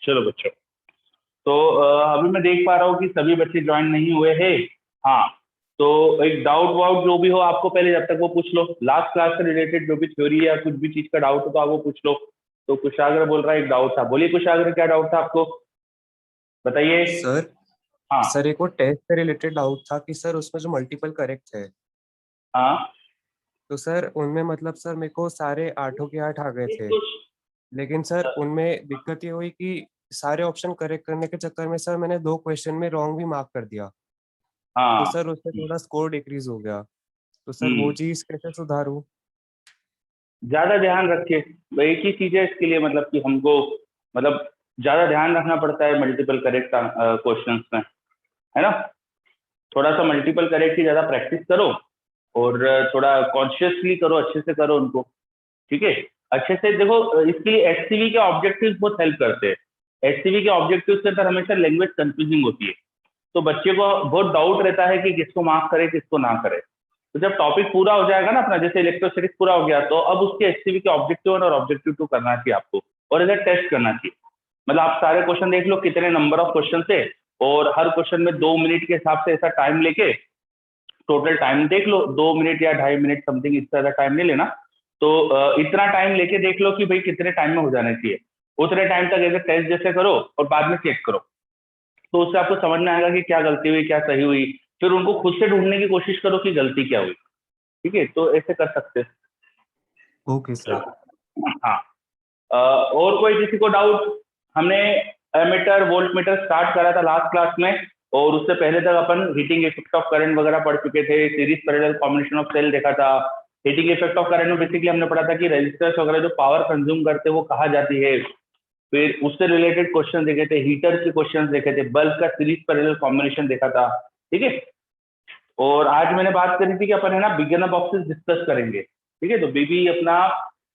चलो बच्चों, तो अभी मैं देख पा रहा हूँ कि सभी बच्चे ज्वाइन नहीं हुए हैं। हाँ, तो एक डाउट वाउट जो भी हो आपको पहले जब तक वो पूछ लो, लास्ट क्लास से रिलेटेड जो भी थ्योरी या कुछ भी चीज का डाउट हो तो आप वो पूछ लो। तो कुशाग्र बोल रहा है एक डाउट था, बोलिए कुशाग्र क्या डाउट था आपको, बताइए। सर हाँ। सर एक वो टेस्ट से रिलेटेड डाउट था कि सर उसमें जो मल्टीपल करेक्ट है, हाँ। तो सर उनमें मतलब सर मेरे को सारे आठों के आठ आ गए एक थे। तो लेकिन सर उनमें दिक्कत ये हुई कि सारे ऑप्शन करेक्ट करने के चक्कर में सर मैंने दो क्वेश्चन में रॉन्ग भी मार्क कर दिया। तो हाँ। सर उससे थोड़ा स्कोर डिक्रीज हो गया। तो सर वो हम्म, चीज़ कैसे सुधारूं? ज्यादा ध्यान रखिए। एक ही चीज है इसके लिए, मतलब कि हमको मतलब ज्यादा ध्यान रखना पड़ता है मल्टीपल करेक्ट क्वेश्चंस में, है ना। थोड़ा सा मल्टीपल करेक्ट की ज्यादा प्रैक्टिस करो और थोड़ा कॉन्शियसली करो, अच्छे से करो उनको। ठीक है, अच्छे से देखो। इसके लिए एचसीवी के ऑब्जेक्टिव्स बहुत हेल्प करते हैं। एचसीवी के ऑब्जेक्टिव्स के अंदर हमेशा लैंग्वेज कंफ्यूजिंग होती है, तो बच्चे को बहुत डाउट रहता है कि किसको मार्क करे किसको ना करे। तो जब टॉपिक पूरा हो जाएगा ना अपना, जैसे इलेक्ट्रोस्टैटिक्स पूरा हो गया, तो अब उसके एचसीवी के ऑब्जेक्टिव वन और ऑब्जेक्टिव टू करना चाहिए आपको, और इधर टेस्ट करना चाहिए। मतलब आप सारे क्वेश्चन देख लो कितने नंबर ऑफ क्वेश्चन थे, और हर क्वेश्चन में 2 मिनट के हिसाब से ऐसा टाइम लेके टोटल टाइम देख लो, 2 मिनट या 2.5 मिनट समथिंग, इससे ज्यादा टाइम नहीं लेना। तो इतना टाइम लेके देख लो कि भाई कितने टाइम में हो जाना चाहिए। उतने टाइम तक ऐसे टेस्ट जैसे करो और बाद में चेक करो, तो उससे आपको समझ में आएगा कि क्या गलती हुई क्या सही हुई। फिर उनको खुद से ढूंढने की कोशिश करो कि गलती क्या हुई। ठीक है, तो ऐसे कर सकते ओके सर। हैं। हाँ। और कोई किसी को डाउट? हमने एमीटर वोल्ट मीटर स्टार्ट करा था लास्ट क्लास में, और उससे पहले तक अपन हीटिंग इफेक्ट ऑफ करंट वगैरह पढ़ चुके थे, series parallel combination of cell देखा था। हीटिंग इफेक्ट ऑफ करंट में बेसिकली हमने पढ़ा था कि रेजिस्टर्स वगैरह जो पावर कंज्यूम करते हैं वो कहाँ जाती है। फिर उससे रिलेटेड क्वेश्चन देखे थे, हीटर के क्वेश्चन देखे थे, बल्ब का सीरीज पैरेलल कॉम्बिनेशन देखा था। ठीक है, और आज मैंने बात करी थी कि अपन है ना बिगिनर बॉक्सेस डिस्कस करेंगे। ठीक है, तो बीबी अपना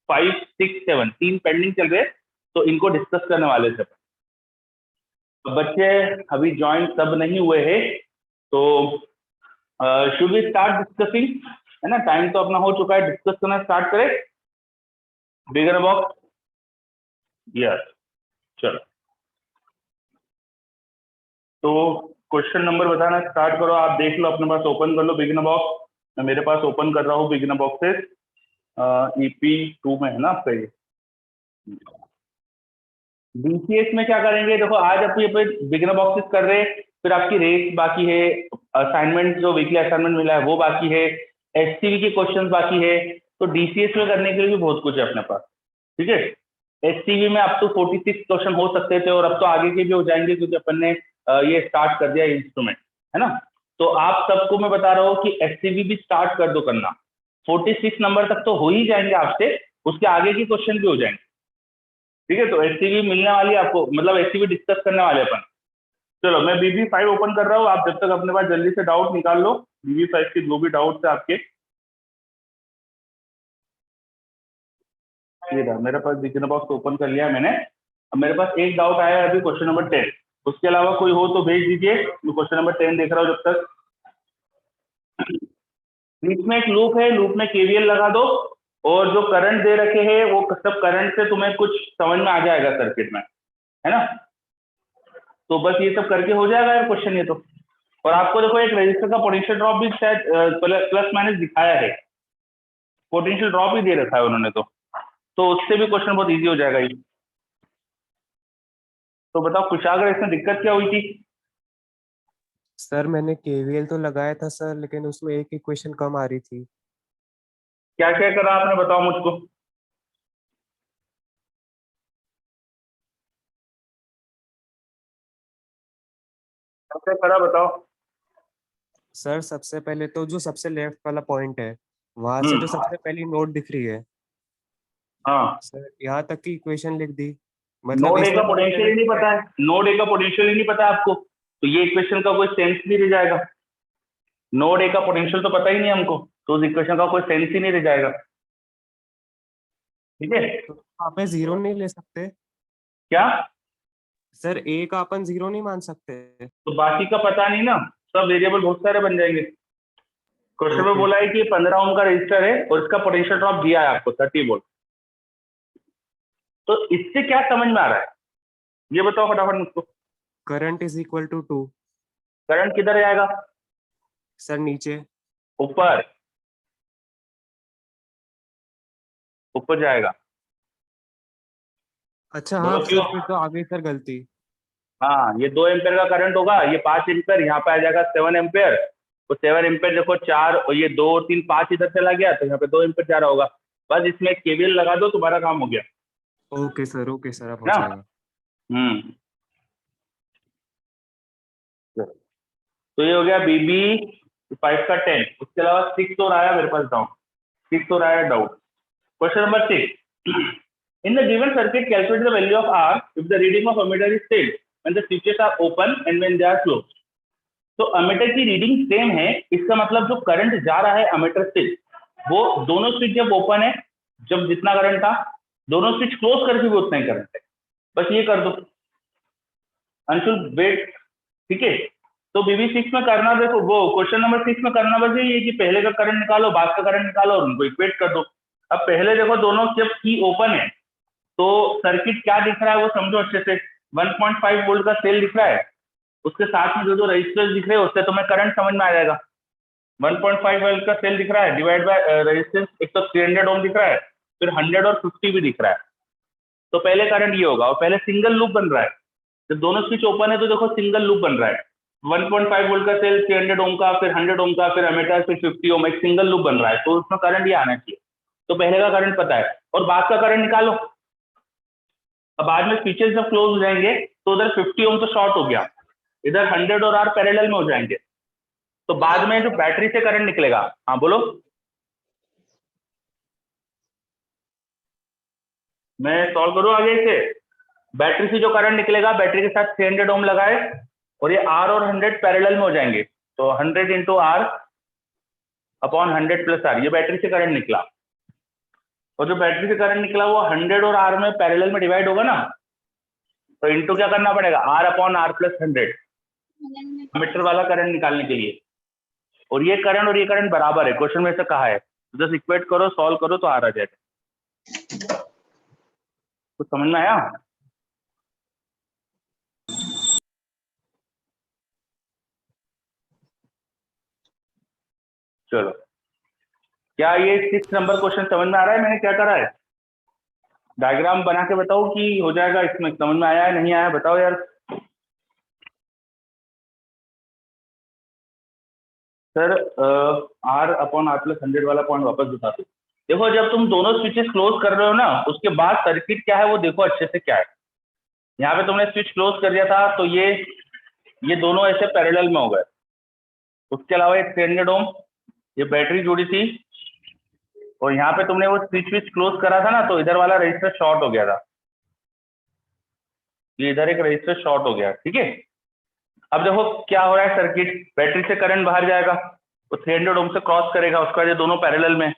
5, 6, 7 तीन पेंडिंग चल रहे हैं, तो इनको डिस्कस करने वाले थे। तो बच्चे अभी ज्वाइन सब नहीं हुए हैं, तो शुड वी स्टार्ट डिस्कसिंग, है ना। टाइम तो अपना हो चुका है, डिस्कस करना स्टार्ट करें बिगिनर बॉक्स। यस, चलो। तो क्वेश्चन नंबर बताना स्टार्ट करो, आप देख लो अपने पास, ओपन कर लो बिगिनर बॉक्स। मैं मेरे पास ओपन कर रहा हूँ बिगिनर बॉक्सेस, EP2 में है ना आपका ये। बीसीएस में क्या करेंगे, देखो आज आप ये बिगिनर बॉक्सेस कर रहे हैं, फिर आपकी रेस बाकी है, असाइनमेंट जो वीकली असाइनमेंट मिला है वो बाकी है, एससीवी के क्वेश्चंस बाकी है। तो डीसीएस में करने के लिए भी बहुत कुछ है अपने पास। ठीक है, एससीवी में अब तो 46 क्वेश्चन हो सकते थे, और अब तो आगे के भी हो जाएंगे क्योंकि अपन ने ये स्टार्ट कर दिया इंस्ट्रूमेंट, है ना। तो आप सबको मैं बता रहा हूँ कि एससीवी भी स्टार्ट कर दो करना। 46 नंबर तक तो हो ही जाएंगे आपसे, उसके आगे की क्वेश्चन भी हो जाएंगे। ठीक है, तो एससीवी मिलने वाली है आपको, मतलब एससीवी डिस्कस करने वाले अपन। चलो मैं BB5 ओपन कर रहा हूँ, आप जब तक अपने पास जल्दी से डाउट निकाल लो, BB5 के जो भी डाउट है आपके। ये रहा मेरे पास बिगिनर बॉक्स ओपन कर लिया है मैंने। अब मेरे पास एक डाउट आया है अभी, क्वेश्चन नंबर 10। उसके अलावा कोई हो तो भेज दीजिए, मैं क्वेश्चन नंबर 10 देख रहा हूँ जब तक। बीच में एक लूप है, लूप में केवीएल लगा दो, और जो करंट दे रखे हैं वो सब करंट से तुम्हें कुछ समझ में आ जाएगा सर्किट में, है ना। तो बस ये सब करके हो जाएगा यार क्वेश्चन ये तो। और आपको देखो एक रजिस्टर का पोटेंशियल ड्रॉप भी शायद प्लस माइनस दिखाया है, पोटेंशियल ड्रॉप ही दे रखा है उन्होंने तो उससे भी क्वेश्चन बहुत इजी हो जाएगा ये। तो बताओ कुशाग्र, इसमें दिक्कत क्या हुई थी? सर मैंने केवीएल तो लगाया था सर, लेकिन उसमें एक इक्वेशन कम आ रही थी। क्या क्या करा आपने, बताओ मुझको। क्या क्या करा बताओ। सर सबसे पहले तो जो सबसे लेफ्ट वाला पॉइंट है, वहां से जो हम्म। सबसे पहली नोट दिख रही है हाँ। सर, यहाँ तक की इक्वेशन लिख दी। मतलब नोड ए का इसमें पता पोटेंशियल चला ही नहीं कि पता है, नोड ए का पोटेंशियल ही नहीं पता है आपको, तो ये इक्वेशन का कोई सेंस नहीं रह जाएगा। नोड ए का पोटेंशियल तो पता ही नहीं हमको, तो उस इक्वेशन का कोई सेंस ही नहीं रह जाएगा। ठीक है। तो वहाँ पे जीरो नहीं ले सकते? क्या? सर ए का अपन जीरो नहीं मान सकते? तो बाकी का पता नहीं ना, सब वेरिएबल बहुत सारे बन जाएंगे। क्वेश्चन में ओके। बोला है कि 15 ओम का रजिस्टर है और इसका पोटेंशियल ड्रॉप दिया है आपको 30 वोल्ट। तो इससे क्या समझ में आ रहा है? ये बताओ फटाफट मुझको। Current is equal to 2। Current किधर जाएगा? सर नीचे। ऊपर, ऊपर जाएगा। अच्छा हाँ बोलो क्यों? सर, फिर तो आ गई सर गलती। हाँ, ये 2 एम्पेयर का करंट होगा, ये 5 एम्पेयर, यहाँ पे आ जाएगा 7 एम्पेयर। तो 7 एम्पेयर देखो 4 और ये 2 और 3 5 इधर चला गया, तो यहाँ पे 2 एम्पेयर जा रहा होगा। बस इसमें केवीएल लगा दो, तुम्हारा काम हो गया। ओके सर, अब हो ना? जाएगा। हम्म। तो ये हो गया बीबी 5 का 10। उसके अलावा 6 और आया मेरे पास डाउट, 6 और आया doubt. Question number 6, in the given circuit calculate the value of R if the reading of ammeter is same when the switches are open and when they are closed। तो अमीटर की reading same है, इसका मतलब जो current जा रहा है ammeter से, वो दोनों स्विच जब ओपन है, जब जितना करंट था, दोनों स्विच क्लोज करके भी उतना ही करंट है। बस ये कर दो अंशुल, वेट। ठीक है, तो बीबी 6 में करना, देखो वो क्वेश्चन नंबर 6 में करना बस ये कि पहले का करंट निकालो, बाद का करंट निकालो और उनको इक्वेट कर दो। अब पहले देखो दोनों जब की ओपन है तो सर्किट क्या दिख रहा है वो समझो अच्छे से। 1.5 वोल्ट का सेल दिख रहा है, उसके साथ में जो जो रजिस्टर्स दिख रहे हैं उससे तुम्हें करंट समझ में आ जाएगा। 1.5 वोल्ट का सेल दिख रहा है, डिवाइड बाय रेजिस्टेंस, एक तो 300 ओम दिख रहा है, फिर 100 और 50 भी दिख रहा है। तो पहले करंट ये होगा, और पहले सिंगल लूप बन रहा है। जब दोनों स्विच ओपन है तो देखो सिंगल लूप बन रहा है। 1.5 वोल्ट का सेल, 300 ओम का, फिर 100 ओम का, फिर एमीटर, फिर 50 ओम, एक सिंगल लूप बन रहा है, तो उसमें करंट ये आना चाहिए। तो पहले का करंट पता है, और बाद का करंट निकालो। अब बाद में स्विचेस जब क्लोज हो जाएंगे तो उधर 50 ओम तो शॉर्ट हो गया, इधर 100 और आर पैरेलल में हो जाएंगे, तो बाद में जो बैटरी से करंट निकलेगा। हाँ बोलो, मैं सॉल्व करूं आगे इसे। बैटरी से जो करंट निकलेगा, बैटरी के साथ 300 ओम लगाए और ये आर और 100 पैरेलल में हो जाएंगे, तो 100 into R upon 100 plus R, ये बैटरी से करंट निकला। और जो बैटरी से करंट निकला वो 100 और आर में पैरेलल में डिवाइड होगा ना, तो इंटू क्या करना पड़ेगा, R upon R plus 100, meter वाला करंट निकालने के लिए। और ये करंट बराबर है, क्वेश्चन में से कहा है, तो जस्ट इक्वेट करो, सॉल्व करो तो आर आ जाएगा। कुछ समझ में आया? चलो, क्या ये 6 नंबर क्वेश्चन समझ में आ रहा है मैंने क्या करा है? डायग्राम बना के बताओ कि हो जाएगा, इसमें समझ में आया है नहीं आया बताओ यार। Sir R upon R plus 100 वाला पॉइंट वापस बता दो। देखो जब तुम दोनों स्विचेस क्लोज कर रहे हो ना, उसके बाद सर्किट क्या है वो देखो अच्छे से क्या है। यहाँ पे तुमने स्विच क्लोज कर दिया था तो ये दोनों ऐसे पैरेलल में हो गए। उसके अलावा एक 300 ओम ये बैटरी जुड़ी थी, और यहाँ पे तुमने वो स्विच क्लोज करा था ना, तो इधर वाला रजिस्टर शॉर्ट हो गया था, ये इधर एक रजिस्टर शॉर्ट हो गया। ठीक है, अब देखो क्या हो रहा है, सर्किट बैटरी से करंट बाहर जाएगा, वो 300 ओम से क्रॉस करेगा, उसके बाद ये दोनों पैरेलल में,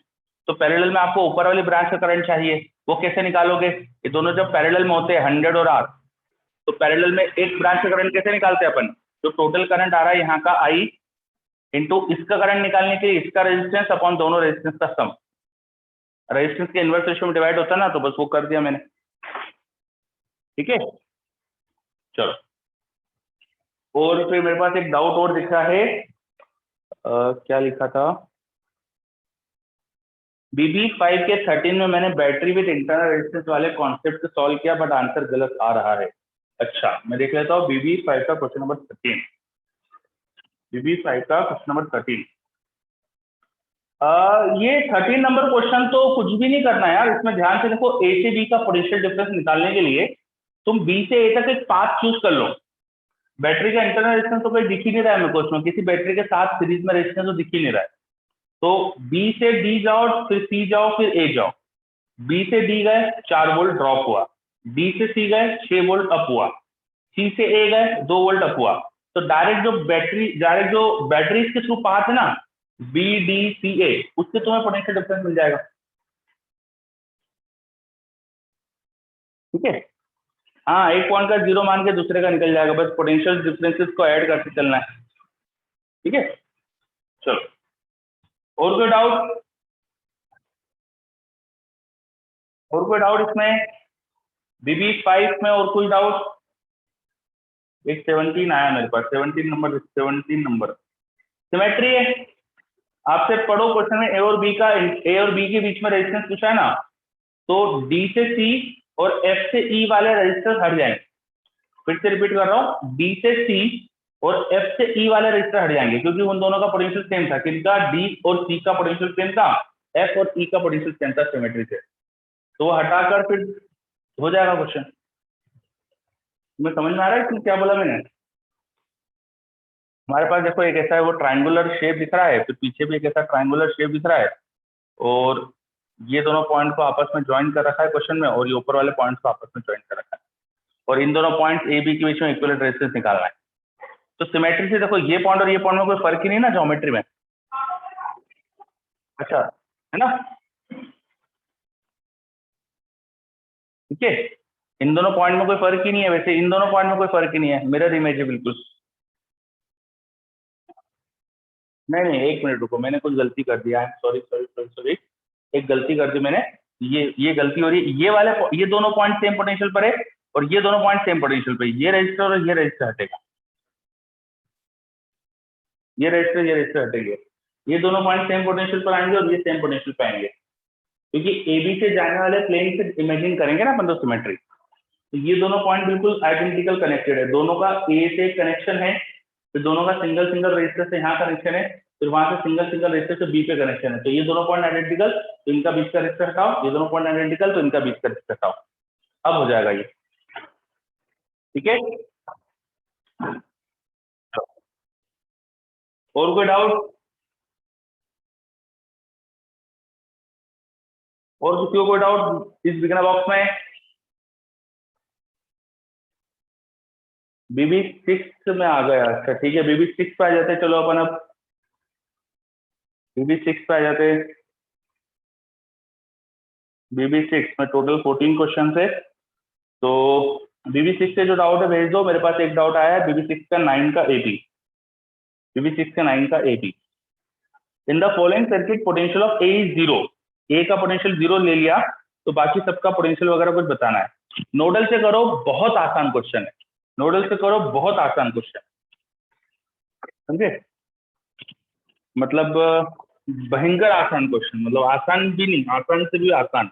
तो पैरेलल में आपको ऊपर वाली ब्रांच का करंट चाहिए, वो कैसे निकालोगे? ये दोनों जब पैरेलल में होते हैं 100 और आर, तो पैरेलल में एक ब्रांच का करंट कैसे निकालते हैं अपन? जो टोटल करंट आ रहा है यहाँ का आई इंटू इसका करंट निकालने के लिए इसका रेजिस्टेंस अपॉन दोनों रेजिस्टेंस का सम, रेजिस्टेंस के इनवर्स रेशियो में डिवाइड होता है ना, तो बस वो कर दिया मैंने। ठीक है, चलो। और फिर मेरे पास एक डाउट और दिख रहा है, क्या लिखा था, बीबी 5 के 13 में मैंने बैटरी विद इंटरनल रेजिस्टेंस वाले कॉन्सेप्ट को सॉल्व किया बट आंसर गलत आ रहा है। अच्छा, मैं देख लेता हूँ बीबी 5 का क्वेश्चन नंबर 13। बीबी 5 का क्वेश्चन नंबर 13, ये 13 नंबर क्वेश्चन तो कुछ भी नहीं करना है यार, इसमें ध्यान से देखो, ए से बी का पोटेंशियल डिफरेंस निकालने के लिए तुम बी से ए तक एक पाथ चूज कर लो। बैटरी का इंटरनल रेजिस्टेंस तो कोई दिख ही नहीं रहा है मेरे को, उसमें किसी बैटरी के साथ सीरीज में रेजिस्टेंस तो दिख ही नहीं रहा है। तो बी से डी जाओ, फिर सी जाओ, फिर ए जाओ। बी से डी गए 4 वोल्ट ड्रॉप हुआ, डी से सी गए 6 वोल्ट अप हुआ, सी से ए गए 2 वोल्ट अप हुआ। तो डायरेक्ट जो बैटरी के थ्रू पाथ है ना, बी डी सी ए, उससे तुम्हें पोटेंशियल डिफरेंस मिल जाएगा। ठीक है, हाँ, एक पॉइंट का जीरो मान के दूसरे का निकल जाएगा, बस पोटेंशियल डिफरेंसेस को ऐड करते चलना है। ठीक है, चलो, और कोई डाउट? और कोई डाउट इसमें बीबी 5 में, और कोई डाउट? एक 17 आया मेरे पास, 17 नंबर सिमेट्री है। आपसे पढ़ो क्वेश्चन में ए और बी के बीच में रेजिस्टेंस पूछा है ना, तो डी से सी और एफ से ई वाले रेजिस्टर हट जाएंगे। फिर से रिपीट कर रहा हूँ, डी से सी और एफ से ई वाले रेजिस्टर हट जाएंगे, क्योंकि उन दोनों का पोटेंशियल सेम था। किनका? डी और सी का पोटेंशियल सेम था, एफ और ई का पोटेंशियल सेम था सिमेट्री से। तो वो हटाकर फिर हो जाएगा क्वेश्चन। तुम्हें समझ में आ रहा है कि क्या बोला मैंने? हमारे पास देखो एक ऐसा है, वो ट्रायंगुलर शेप दिख रहा है, फिर पीछे भी एक ऐसा ट्रायंगुलर शेप दिख रहा है, और ये दोनों पॉइंट को आपस में ज्वाइन कर रखा है क्वेश्चन में, और ये ऊपर वाले पॉइंट्स को आपस में ज्वाइन कर रखा है, और इन दोनों पॉइंट्स ए बी के बीच में इक्विवेलेंट रेजिस्टेंस निकालना है। तो सिमेट्री से देखो ये पॉइंट और ये पॉइंट में कोई फर्क ही नहीं ना ज्योमेट्री में। अच्छा है ना, ठीक है, इन दोनों पॉइंट में कोई फर्क ही नहीं है। वैसे इन दोनों पॉइंट में कोई फर्क ही नहीं है, मिरर इमेज है बिल्कुल। नहीं नहीं, एक मिनट रुको, मैंने कुछ गलती कर दिया है, सॉरी सॉरी सॉरी सॉरी, एक गलती कर दी मैंने। ये गलती हो रही है, ये दोनों पॉइंट सेम पोटेंशियल पर है, और ये दोनों पॉइंट सेम पोटेंशियल पे। ये रजिस्टर और ये रजिस्टर हटेगा, ये रजिस्टर हटेंगे। ये दोनों पॉइंट सेम पोटेंशियल पर आएंगे और ये सेम पोटेंशियल पे आएंगे, क्योंकि ए बी से जाने वाले प्लेन से इमेजिन करेंगे ना अपन तो सिमेट्री। तो ये दोनों पॉइंट बिल्कुल आइडेंटिकल कनेक्टेड है, दोनों का ए से कनेक्शन है, फिर दोनों का सिंगल सिंगल रजिस्टर से यहाँ कनेक्शन है, फिर वहां से सिंगल सिंगल रजिस्टर से बी पे कनेक्शन है। तो ये दोनों पॉइंट आइडेंटिकल, तो इनका बीच का रजिस्टर हटाओ, ये दोनों पॉइंट आइडेंटिकल, तो इनका बीच का रजिस्टर हटाओ। अब हो जाएगा ये, ठीक है। और कोई डाउट? और किसी को कोई डाउट इस बिगनर बॉक्स में? बीबी 6 में आ गया, अच्छा ठीक है, बीबी 6 पे आ जाते। चलो अपन अब बीबी 6 पे आ जाते। बीबी 6 में टोटल 14 क्वेश्चन है, तो बीबी 6 से जो डाउट है भेज दो। मेरे पास एक डाउट आया है बीबी 6 का 9 का एपी, बीबी 6 का 9 का AP. In the following circuit potential of A is 0। ए का पोटेंशियल 0 ले लिया, तो बाकी सबका पोटेंशियल वगैरह कुछ बताना है। नोडल से करो, बहुत आसान क्वेश्चन है, नोडल से करो, बहुत आसान क्वेश्चन, समझे? मतलब भयंकर आसान क्वेश्चन, मतलब आसान भी नहीं, आसान से भी आसान।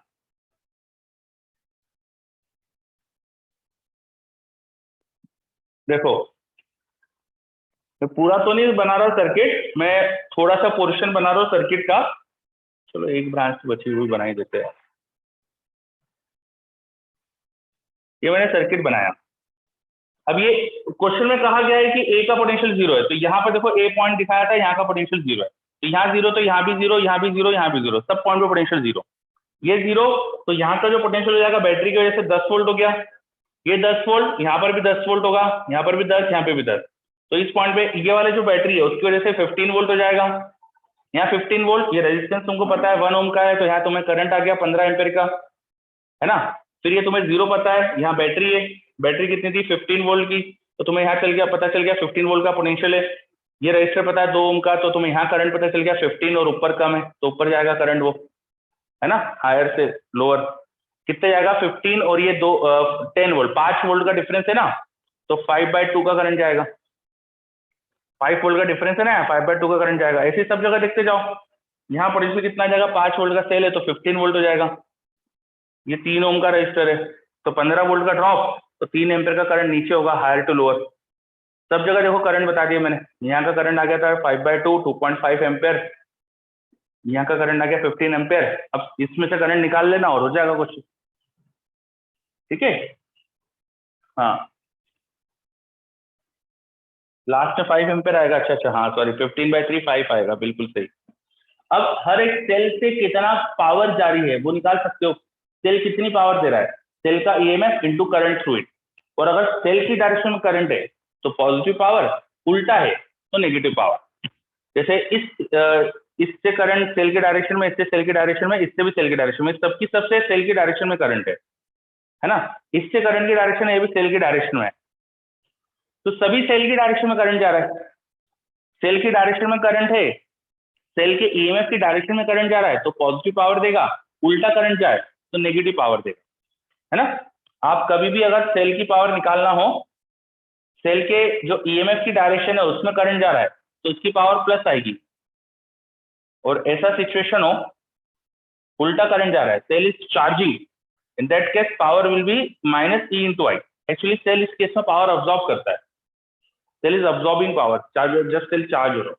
देखो मैं पूरा तो नहीं बना रहा सर्किट, मैं थोड़ा सा पोर्शन बना रहा हूँ सर्किट का। चलो एक ब्रांच बची हुई बना ही देते हैं। ये मैंने सर्किट बनाया। अब ये क्वेश्चन में कहा गया है कि ए का पोटेंशियल 0 है, तो यहाँ पर देखो ए पॉइंट दिखाया था, यहाँ का पोटेंशियल 0 है, तो यहाँ 0, तो यहाँ भी 0, यहाँ भी 0, यहाँ भी 0, सब पॉइंट पे पोटेंशियल 0। ये 0, तो यहाँ का जो पोटेंशियल हो जाएगा बैटरी की वजह से 10 वोल्ट हो गया। ये 10 वोल्ट, यहाँ पर भी 10 वोल्ट होगा, यहाँ पर भी 10, यहाँ पे भी 10। तो इस पॉइंट पे ये वाले जो बैटरी है उसकी वजह से 15 वोल्ट हो जाएगा। यहाँ 15 वोल्ट, ये रेजिस्टेंस तुमको पता है 1 ओम का है, तो यहाँ तुम्हें करंट आ गया 15 एम्पेयर का, है ना। फिर ये तुम्हें 0 पता है, यहाँ बैटरी है, बैटरी कितनी थी 15 वोल्ट की, तो तुम्हें यहाँ चल गया, पता चल गया 15 वोल्ट का पोटेंशियल है। ये रजिस्टर पता है 2 ओम का, तो तुम्हें यहाँ करंट पता चल गया 15, और ऊपर कम है तो ऊपर जाएगा करंट वो, है ना, हायर से लोअर कितने जाएगा 15, और ये 10 वोल्ट, 5 वोल्ट का डिफरेंस है ना, तो 5/2 का करंट जाएगा। 5 वोल्ट का डिफरेंस है ना, 5/2 का करंट जाएगा। ऐसे सब जगह देखते जाओ, यहाँ पोटेंशियल कितना जाएगा, 5 वोल्ट का सेल है तो 15 वोल्ट हो जाएगा। ये 3 ओम का रजिस्टर है, तो 15 वोल्ट का ड्रॉप, तो 3 एम्पेयर का करंट नीचे होगा, हायर टू लोअर। सब जगह देखो करंट बता दिया मैंने। यहाँ का करंट आ गया था 5/2, 2.5 एम्पेयर, यहाँ का करंट आ गया 15 एम्पेयर। अब इसमें से करंट निकाल लेना और हो जाएगा कुछ, ठीक है। हाँ लास्ट में 5 एम्पेयर आएगा, अच्छा अच्छा, हाँ सॉरी, 15/3 5 आएगा, बिल्कुल सही। अब हर एक सेल से कितना पावर जारी है वो निकाल सकते हो, सेल कितनी पावर दे रहा है, सेल का EMF into current through it. और अगर सेल की डायरेक्शन में करंट है तो पॉजिटिव पावर, उल्टा है तो नेगेटिव पावर। जैसे इससे करंट सेल के डायरेक्शन में, इससे सेल की डायरेक्शन में, इससे भी सेल की डायरेक्शन में, सबकी सबसे सेल की डायरेक्शन में करंट है ना। इससे करंट की डायरेक्शन है, ये भी सेल की डायरेक्शन में है, तो सभी सेल की डायरेक्शन में करंट जा रहा है। सेल की डायरेक्शन में करंट है, सेल के ईएमएफ की डायरेक्शन में करंट जा रहा है तो पॉजिटिव पावर देगा, उल्टा करंट जाए तो नेगेटिव पावर देगा, है ना। आप कभी भी अगर सेल की पावर निकालना हो, सेल के जो ईएमएफ की डायरेक्शन है उसमें करंट जा रहा है तो उसकी पावर प्लस आएगी, और ऐसा सिचुएशन हो उल्टा करंट जा रहा है, cell is charging, in that case power will be minus E into I. Actually cell इस केस में पावर अब्सॉर्ब करता है, cell is absorbing power, charge just cell charge हो रहा है,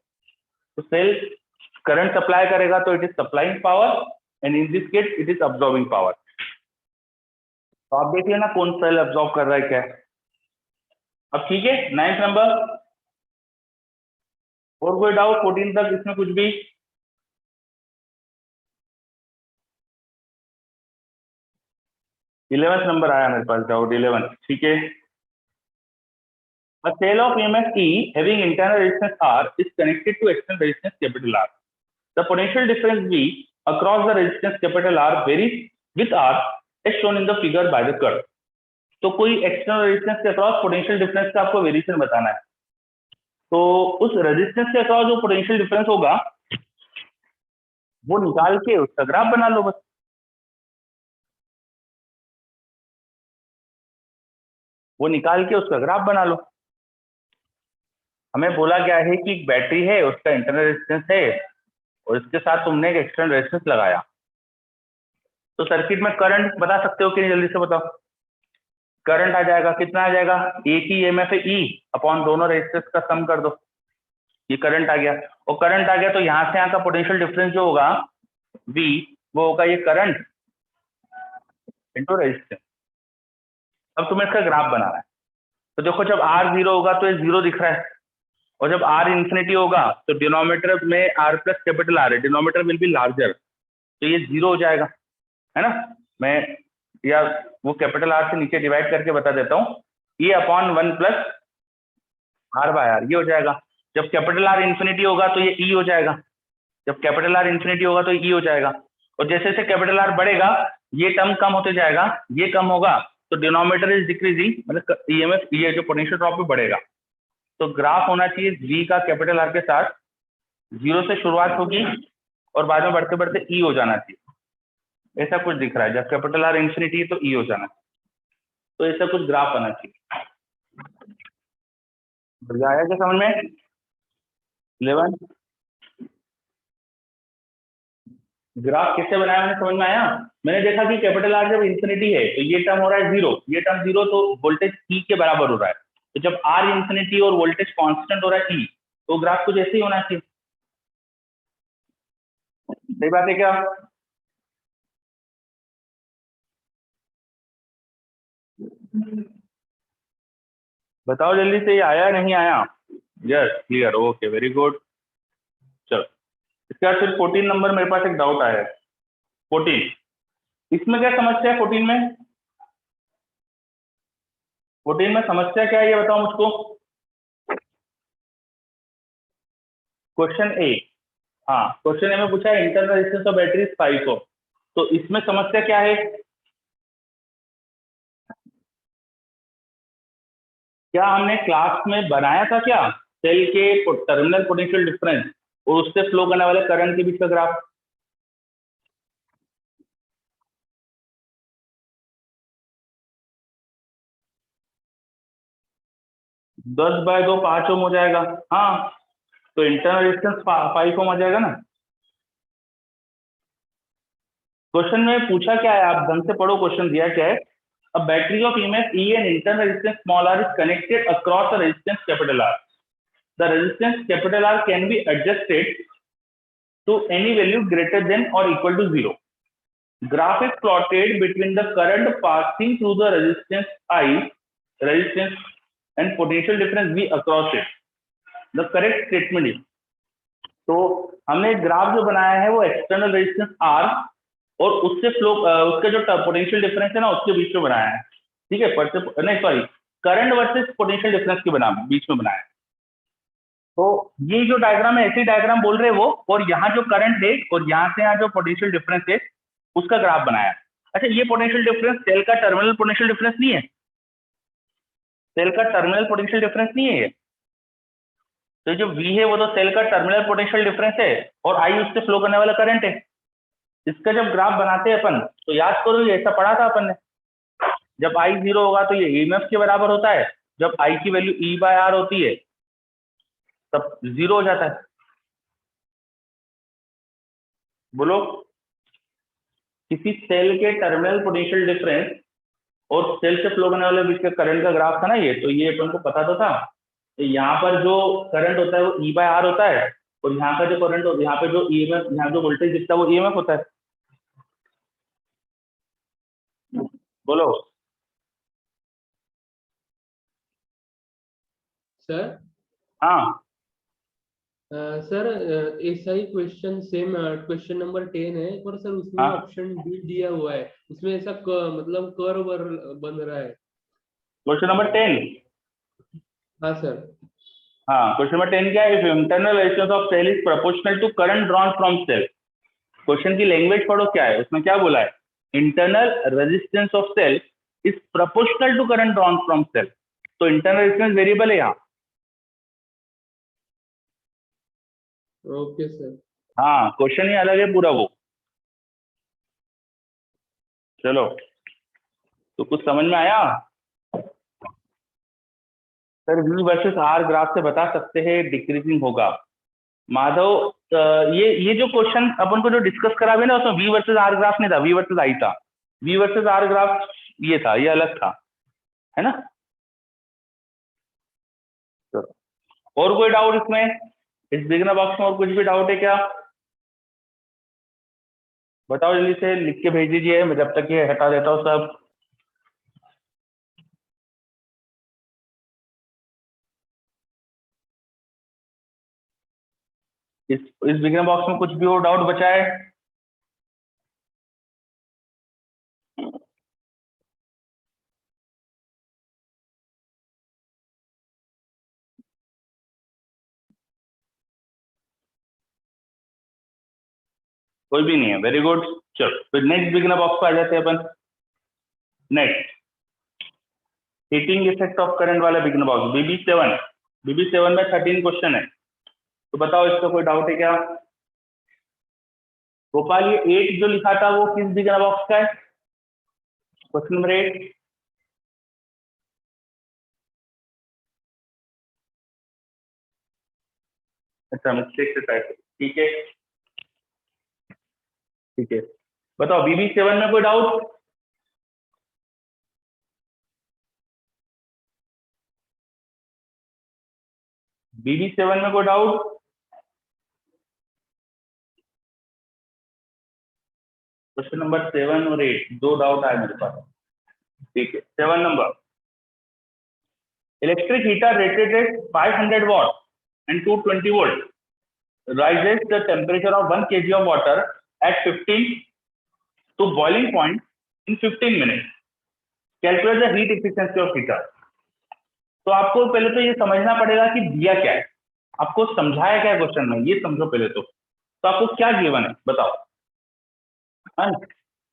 तो सेल करंट सप्लाई करेगा तो it is supplying power, and in this case it is absorbing power. तो आप देख लेना कौन सेल अब्सॉर्ब कर रहा है क्या है। अब ठीक है, 9th नंबर, और कोई डाउट 14 तक इसमें कुछ भी? 11th नंबर आया मेरे पास डाउट, 11, ठीक है। A cell of EMF E having internal resistance R is connected to external resistance capital R. The potential difference V across the resistance capital R varies with R as shown in the figure by the curve. तो कोई external resistance के across potential difference का आपको variation बताना है, तो उस resistance के अक्रॉस जो पोटेंशियल डिफरेंस होगा वो निकाल के उसका ग्राफ बना लो बस। वो निकाल के उसका ग्राफ बना लो। हमें बोला गया है कि एक बैटरी है, उसका इंटरनल रेजिस्टेंस है, और इसके साथ तुमने एक एक्सटर्नल रेजिस्टेंस लगाया, तो सर्किट में करंट बता सकते हो कि नहीं? जल्दी से बताओ। करंट आ जाएगा, कितना आ जाएगा? एक ही ईएमएफ है ई अपॉन दोनों रेजिस्टेंस का सम कर दो, ये करंट आ गया। और करंट आ गया तो यहाँ से यहाँ का पोटेंशियल डिफरेंस जो होगा वी, वो होगा ये करंट इंटू रेजिस्टेंस। अब तुम्हें इसका ग्राफ बनाना है, तो देखो जब आर जीरो होगा तो ये जीरो दिख रहा है, और जब आर इंफिनिटी होगा तो डिनोमिनेटर में आर प्लस कैपिटल आर है, डिनोमिनेटर विल बी लार्जर, तो ये जीरो हो जाएगा, है ना? मैं या वो कैपिटल आर से नीचे डिवाइड करके बता देता हूँ, ये upon 1 plus R by R, ये हो जाएगा। जब कैपिटल आर इंफिनिटी होगा तो ये ई हो जाएगा, जब कैपिटल आर इंफिनिटी होगा तो ई हो जाएगा, और जैसे जैसे कैपिटल आर बढ़ेगा ये टर्म कम होते जाएगा, ये कम होगा तो डिनोमिनेटर इज डिक्रीजिंग, मतलब ईएमएफ ये जो पोटेंशियल ड्रॉप भी बढ़ेगा। तो ग्राफ होना चाहिए जी का कैपिटल आर के साथ, जीरो से शुरुआत होगी और बाद में बढ़ते बढ़ते ई हो जाना चाहिए, ऐसा कुछ दिख रहा है। जब कैपिटल आर इंफिनिटी तो ई हो जाना चाहिए, तो ऐसा कुछ ग्राफ आना चाहिए। बढ़िया, आया क्या समझ में? 11 ग्राफ कैसे बनाया मैंने समझ में आया? मैंने देखा कि कैपिटल आर जब इंफिनिटी है तो ये टर्म हो रहा है जीरो, ये टर्म जीरो, तो वोल्टेज ई के बराबर हो रहा है। तो जब आर इंफिनिटी और वोल्टेज कांस्टेंट हो रहा है ई, तो ग्राफ कुछ ऐसे ही होना चाहिए। सही बात है क्या? बताओ जल्दी से, ये आया नहीं आया? Yes, clear, okay, very good. चलो इसके बाद फिर 14 नंबर मेरे पास एक डाउट आया है। 14 इसमें क्या समस्या है? 14 में, 14 में समस्या क्या है ये बताओ मुझको। क्वेश्चन ए, हाँ क्वेश्चन ए में पूछा है इंटरनल रेजिस्टेंस ऑफ बैटरी 5 ओम, तो इसमें समस्या क्या है? क्या हमने क्लास में बनाया था क्या सेल के टर्मिनल पोटेंशियल डिफरेंस और उससे फ्लो करने वाले करंट के बीच का ग्राफ? दस बाय दो 5 ओम हो जाएगा, हाँ, तो इंटरनल रेजिस्टेंस 5 ओम आ जाएगा ना। क्वेश्चन में पूछा क्या है, आप ढंग से पढ़ो, क्वेश्चन दिया क्या है। A battery of EMF E and internal resistance small R is connected across a resistance capital R. The resistance capital R can be adjusted to any value greater than or equal to 0. Graph is plotted between the current passing through the resistance I, resistance and potential difference V across it. The correct statement is, तो हमने graph जो बनाया है वो external resistance R और उससे flow उसका जो पोटेंशियल डिफरेंस है ना उसके बीच में बनाया है, ठीक है? नहीं sorry, current versus potential difference के बीच में बनाया है। तो ये जो डायग्राम है ऐसे डायग्राम बोल रहे हैं वो, और यहाँ जो करंट है और यहाँ से यहाँ जो पोटेंशियल डिफरेंस है उसका ग्राफ बनाया। अच्छा, ये पोटेंशियल डिफरेंस सेल का टर्मिनल पोटेंशियल डिफरेंस नहीं है, सेल का टर्मिनल पोटेंशियल डिफरेंस नहीं है ये। तो जो V है वो तो सेल का टर्मिनल पोटेंशियल डिफरेंस है, और I उससे फ्लो करने वाला करंट है। इसका जब ग्राफ बनाते हैं अपन तो याद करो ये ऐसा पढ़ा था अपन ने, जब I 0 होगा तो ये EMF के बराबर होता है, जब आई की वैल्यू E/R होती है तब 0 हो जाता है। बोलो, किसी सेल के टर्मिनल पोटेंशियल डिफरेंस और सेल से फ्लो करने वाले बीच के करंट का ग्राफ था ना ये, तो ये अपन को पता तो था। तो यहाँ पर जो करंट होता है वो E/R होता है, और यहाँ का जो करंट होता है, यहाँ पे जो EMF, यहाँ जो वोल्टेज दिखता है वो EMF होता है। बोलो सर। हाँ सर ऐसा ही क्वेश्चन सेम क्वेश्चन नंबर 10 है, पर सर उसमें हाँ। ऑप्शन डी दिया हुआ है, उसमें ऐसा मतलब कर्व बन रहा है। Question number 10। हाँ सर। हाँ, क्वेश्चन नंबर 10 क्या है? If internal resistance of cell is proportional to current drawn from cell. Question की लैंग्वेज पढ़ो क्या है, उसमें क्या बोला है? Internal resistance of cell is proportional to current drawn from cell. तो इंटरनल रेजिस्टेंस वेरिएबल है यहाँ। Okay sir. हाँ, क्वेश्चन ही अलग है पूरा वो। चलो, तो कुछ समझ में आया? Sir V versus R graph से बता सकते हैं डिक्रीजिंग होगा। माधव, ये जो क्वेश्चन अपन को जो डिस्कस करा हुआ ना, उसमें V वर्सेस R ग्राफ नहीं था, V वर्सेस I था। V वर्सेस R ग्राफ ये था, ये अलग था, है ना? तो और कोई डाउट इसमें? इस बिगिनर बॉक्स में और कुछ भी डाउट है क्या? बताओ जल्दी से, लिख के भेज दीजिए, मैं जब तक ये हटा देता हूँ सब। इस बिगिनर बॉक्स में कुछ भी और डाउट बचा है? कोई भी नहीं है, वेरी गुड। चलो फिर नेक्स्ट बिगिनर बॉक्स पे आ जाते हैं अपन। Next heating effect of current वाला बिगिनर बॉक्स BB7। BB7 में 13 क्वेश्चन है, तो बताओ इसका कोई डाउट है क्या? गोपाल, ये 8 जो लिखा था वो किस बिगिनर बॉक्स का है? Question number 8। अच्छा, मिस्टेक से टाइप, ठीक है ठीक है। बताओ BB7 में कोई डाउट? BB7 में कोई डाउट? क्वेश्चन नंबर 7 और 8 दो डाउट आए मेरे पास, ठीक है। 7 number, electric heater rated eight 500 watt and 220 volt rises the temperature of 1 kg of water at 15 to boiling point in 15 minutes. Calculate the heat efficiency of heater. तो आपको पहले तो ये समझना पड़ेगा कि दिया क्या है, आपको समझाया क्या है क्वेश्चन में, ये समझो पहले तो आपको क्या गिवन है बताओ। हाँ,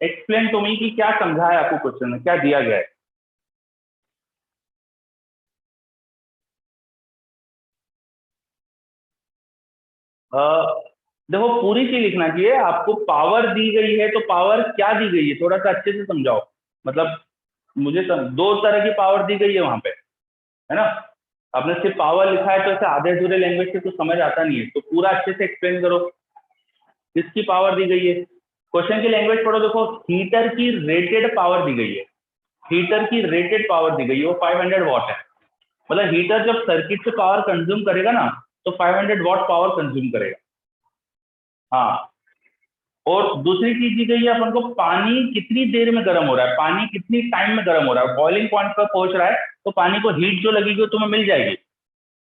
एक्सप्लेन टू मी कि क्या समझाया आपको क्वेश्चन में, क्या दिया गया है। देखो, पूरी चीज लिखना चाहिए आपको। पावर दी गई है तो पावर क्या दी गई है थोड़ा सा अच्छे से समझाओ। मतलब मुझे दो तरह की पावर दी गई है वहां पे, है ना? आपने सिर्फ पावर लिखा है तो ऐसे आधे अधूरे लैंग्वेज से तो समझ आता नहीं है, तो पूरा अच्छे से एक्सप्लेन करो किसकी पावर दी गई है। क्वेश्चन की लैंग्वेज पढ़ो, देखो हीटर की रेटेड पावर दी गई है। हीटर की रेटेड पावर दी गई है, वो 500 वॉट है। मतलब हीटर जब सर्किट से पावर कंज्यूम करेगा ना, तो 500 वॉट पावर कंज्यूम करेगा। हाँ, और दूसरी चीज दी गई है अपन को, पानी कितनी देर में गर्म हो रहा है, पानी कितनी टाइम में गर्म हो रहा है। बॉइलिंग पॉइंट पर पहुंच रहा है तो पानी को हीट जो लगेगी वो तुम्हें मिल जाएगी।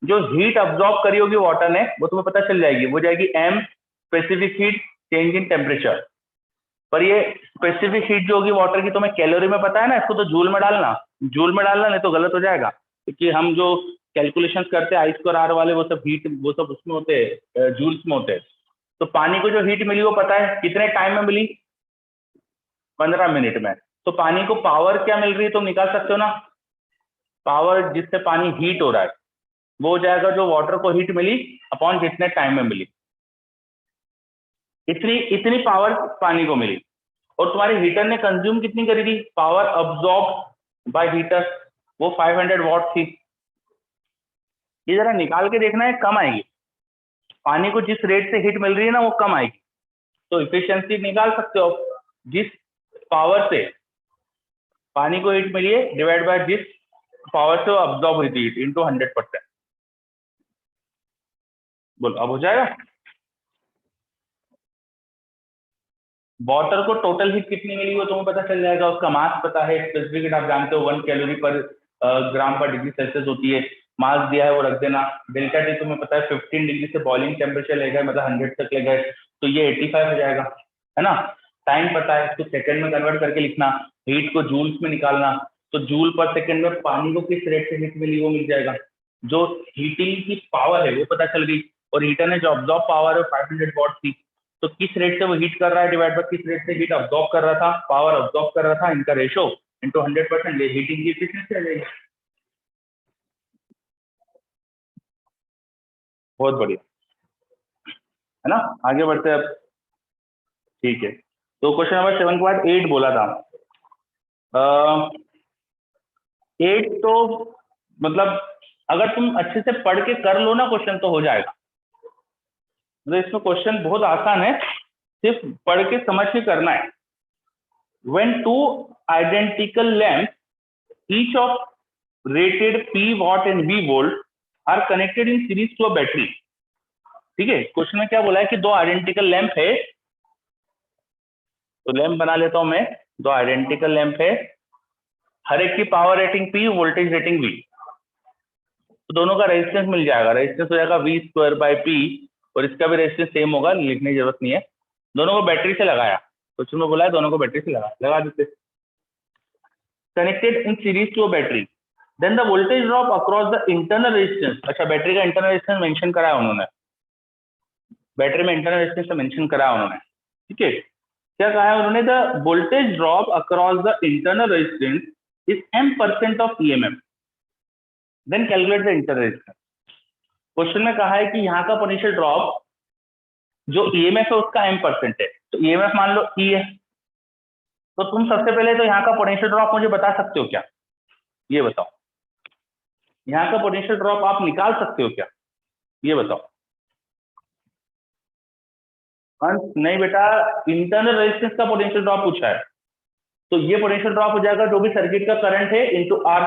जो हीट अब्सॉर्ब करी होगी वाटर ने वो तुम्हें पता चल जाएगी, वो जाएगी M, specific heat, change in temperature. पर ये स्पेसिफिक हीट जो होगी वाटर की तुम्हें कैलोरी में पता है ना, इसको तो जूल में डालना, जूल में डालना नहीं तो गलत हो जाएगा, क्योंकि हम जो कैलकुलेशन करते हैं I²R वाले वो सब हीट, वो सब उसमें होते हैं, जूल्स में होते हैं। तो पानी को जो हीट मिली वो पता है कितने टाइम में मिली, 15 मिनट में। तो पानी को पावर क्या मिल रही है तुम निकाल सकते हो ना, पावर जिससे पानी हीट हो रहा है वो हो जाएगा जो वाटर को हीट मिली अपॉन कितने टाइम में मिली। इतनी पावर पानी को मिली। और तुम्हारे हीटर ने कंज्यूम कितनी करी थी, पावर अब्सॉर्ब बाय हीटर, वो 500 वॉट थी। ये जरा निकाल के देखना है, कम आएगी। पानी को जिस रेट से हीट मिल रही है ना वो कम आएगी, तो इफिशियंसी निकाल सकते हो, जिस पावर से पानी को हीट मिली है डिवाइड बाय जिस पावर से वो अब्जॉर्ब हुई थी हीट इंटू 100%। बोलो अब हो जाएगा। वाटर को टोटल हीट कितनी मिली वो तुम्हें पता चल जाएगा, उसका मास पता है, स्पेसिफिक आप जानते हो 1 कैलोरी पर ग्राम पर डिग्री सेल्सियस होती है, मास दिया है वो रख देना। डेल्टा टी तुम्हें पता है 15 डिग्री से बॉइलिंग टेम्परेचर ले गए, मतलब 100 तक ले गए, तो ये 85 हो जाएगा, है ना। टाइम पता है, तो सेकंड में कन्वर्ट करके लिखना, हीट को जूल्स में निकालना, तो जूल पर सेकंड में पानी को किस रेट से हीट मिली वो मिल जाएगा। जो हीटिंग की पावर है वो पता चल गई, और हीटर ने जो ऑब्जॉर्ब पावर है 500 वॉट थी, तो किस रेट से वो हीट कर रहा है डिवाइड बाय किस रेट से हीट अब्जॉर्ब कर रहा था, पावर अब्जॉर्ब कर रहा था, इनका रेशो इंटू 100%, हीटिंग की एफिशिएंसी आ जाएगी। बहुत बढ़िया, है ना। आगे बढ़ते हैं अब, ठीक है। तो क्वेश्चन नंबर 7 के बाद 8 बोला था। 8 तो मतलब अगर तुम अच्छे से पढ़ के कर लो ना क्वेश्चन तो हो जाएगा, तो इसमें क्वेश्चन बहुत आसान है, सिर्फ पढ़ के समझ के करना है। When two identical lamps, each of rated P watt and V volt, are connected in series to a battery, ठीक है। क्वेश्चन में क्या बोला है कि दो आइडेंटिकल लैंप है, तो लैंप बना लेता हूं मैं, दो आइडेंटिकल लैंप है, हर एक की power rating P, voltage rating V, तो दोनों का रेजिस्टेंस मिल जाएगा, रेजिस्टेंस हो जाएगा V²/P, और इसका भी रेजिस्टेंस सेम होगा, लिखने की जरूरत नहीं है। दोनों को बैटरी से लगाया, क्वेश्चन में बोला है दोनों को बैटरी से लगा देते। Connected in series to a battery, then the voltage drop across the internal resistance, अच्छा बैटरी का इंटरनल रेजिस्टेंस मेंशन करा है उन्होंने, बैटरी में इंटरनल रेजिस्टेंस मेंशन करा है उन्होंने, ठीक है। क्या कहा है उन्होंने, the voltage drop across the internal resistance is m% of EMF, then calculate the internal resistance. Question में कहा है कि यहाँ का पोटेंशियल ड्रॉप जो ईएमएफ है उसका m% है, तो ईएमएफ मान लो E है, तो तुम सबसे पहले तो यहाँ का पोटेंशियल ड्रॉप मुझे बता सकते हो क्या, ये बताओ। यहाँ का पोटेंशियल ड्रॉप आप निकाल सकते हो क्या, ये बताओ। नहीं बेटा, इंटरनल रेजिस्टेंस का पोटेंशियल ड्रॉप पूछा है, तो ये पोटेंशियल ड्रॉप हो जाएगा जो भी सर्किट का करंट है इंटू आर,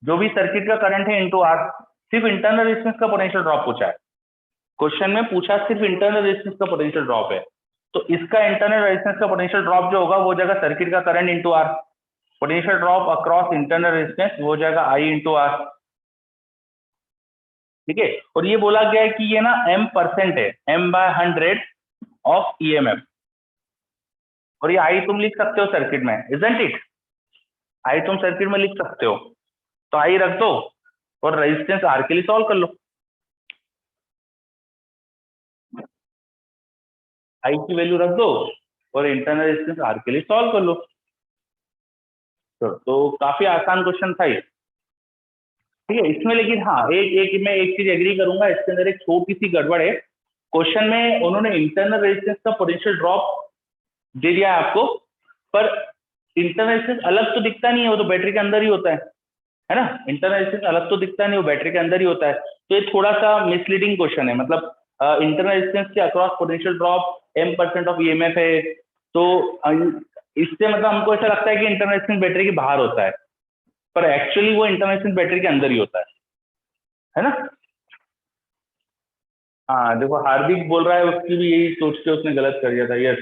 जो भी सर्किट का करंट है इंटू आर। सिर्फ इंटरनल रेजिस्टेंस का पोटेंशियल ड्रॉप पूछा है, क्वेश्चन में पूछा सिर्फ इंटरनल रेजिस्टेंस का पोटेंशियल ड्रॉप है, तो इसका इंटरनल रेजिस्टेंस का पोटेंशियल ड्रॉप जो होगा वो हो जाएगा सर्किट का current into R, potential drop across internal resistance वो हो जाएगा आई इंटू आर, ठीक है। और ये बोला गया है कि ये ना m% है, m/100 ऑफ ईएमएफ, और ये आई तुम लिख सकते हो सर्किट में, इजंट इट, आई तुम सर्किट में लिख सकते हो, तो आई रख दो और रेजिस्टेंस आर के लिए सॉल्व कर लो, आई की वैल्यू रख दो और इंटरनल रेजिस्टेंस आर के लिए सॉल्व कर लो। तो काफी आसान क्वेश्चन था ये, ठीक है। इसमें लेकिन हाँ मैं एक चीज एग्री करूंगा, इसके अंदर एक छोटी सी गड़बड़ है। क्वेश्चन में उन्होंने इंटरनल रेजिस्टेंस का पोटेंशियल ड्रॉप दे दिया है आपको, पर इंटरनल रेजिस्टेंस अलग तो दिखता नहीं है, वो तो बैटरी के अंदर ही होता है ना। इंटरनल रेजिस्टेंस अलग तो दिखता नहीं, वो बैटरी के अंदर ही होता है, तो ये थोड़ा सा मिसलीडिंग क्वेश्चन है। मतलब इंटरनल रेजिस्टेंस के across potential drop m% of EMF है, तो इससे मतलब हमको ऐसा लगता है कि इंटरनल रेजिस्टेंस बैटरी के बाहर होता है, पर एक्चुअली वो इंटरनल रेजिस्टेंस बैटरी के अंदर ही होता है ना। हाँ देखो, हार्दिक बोल रहा है उसकी भी यही सोच के उसने गलत कर दिया था, यस।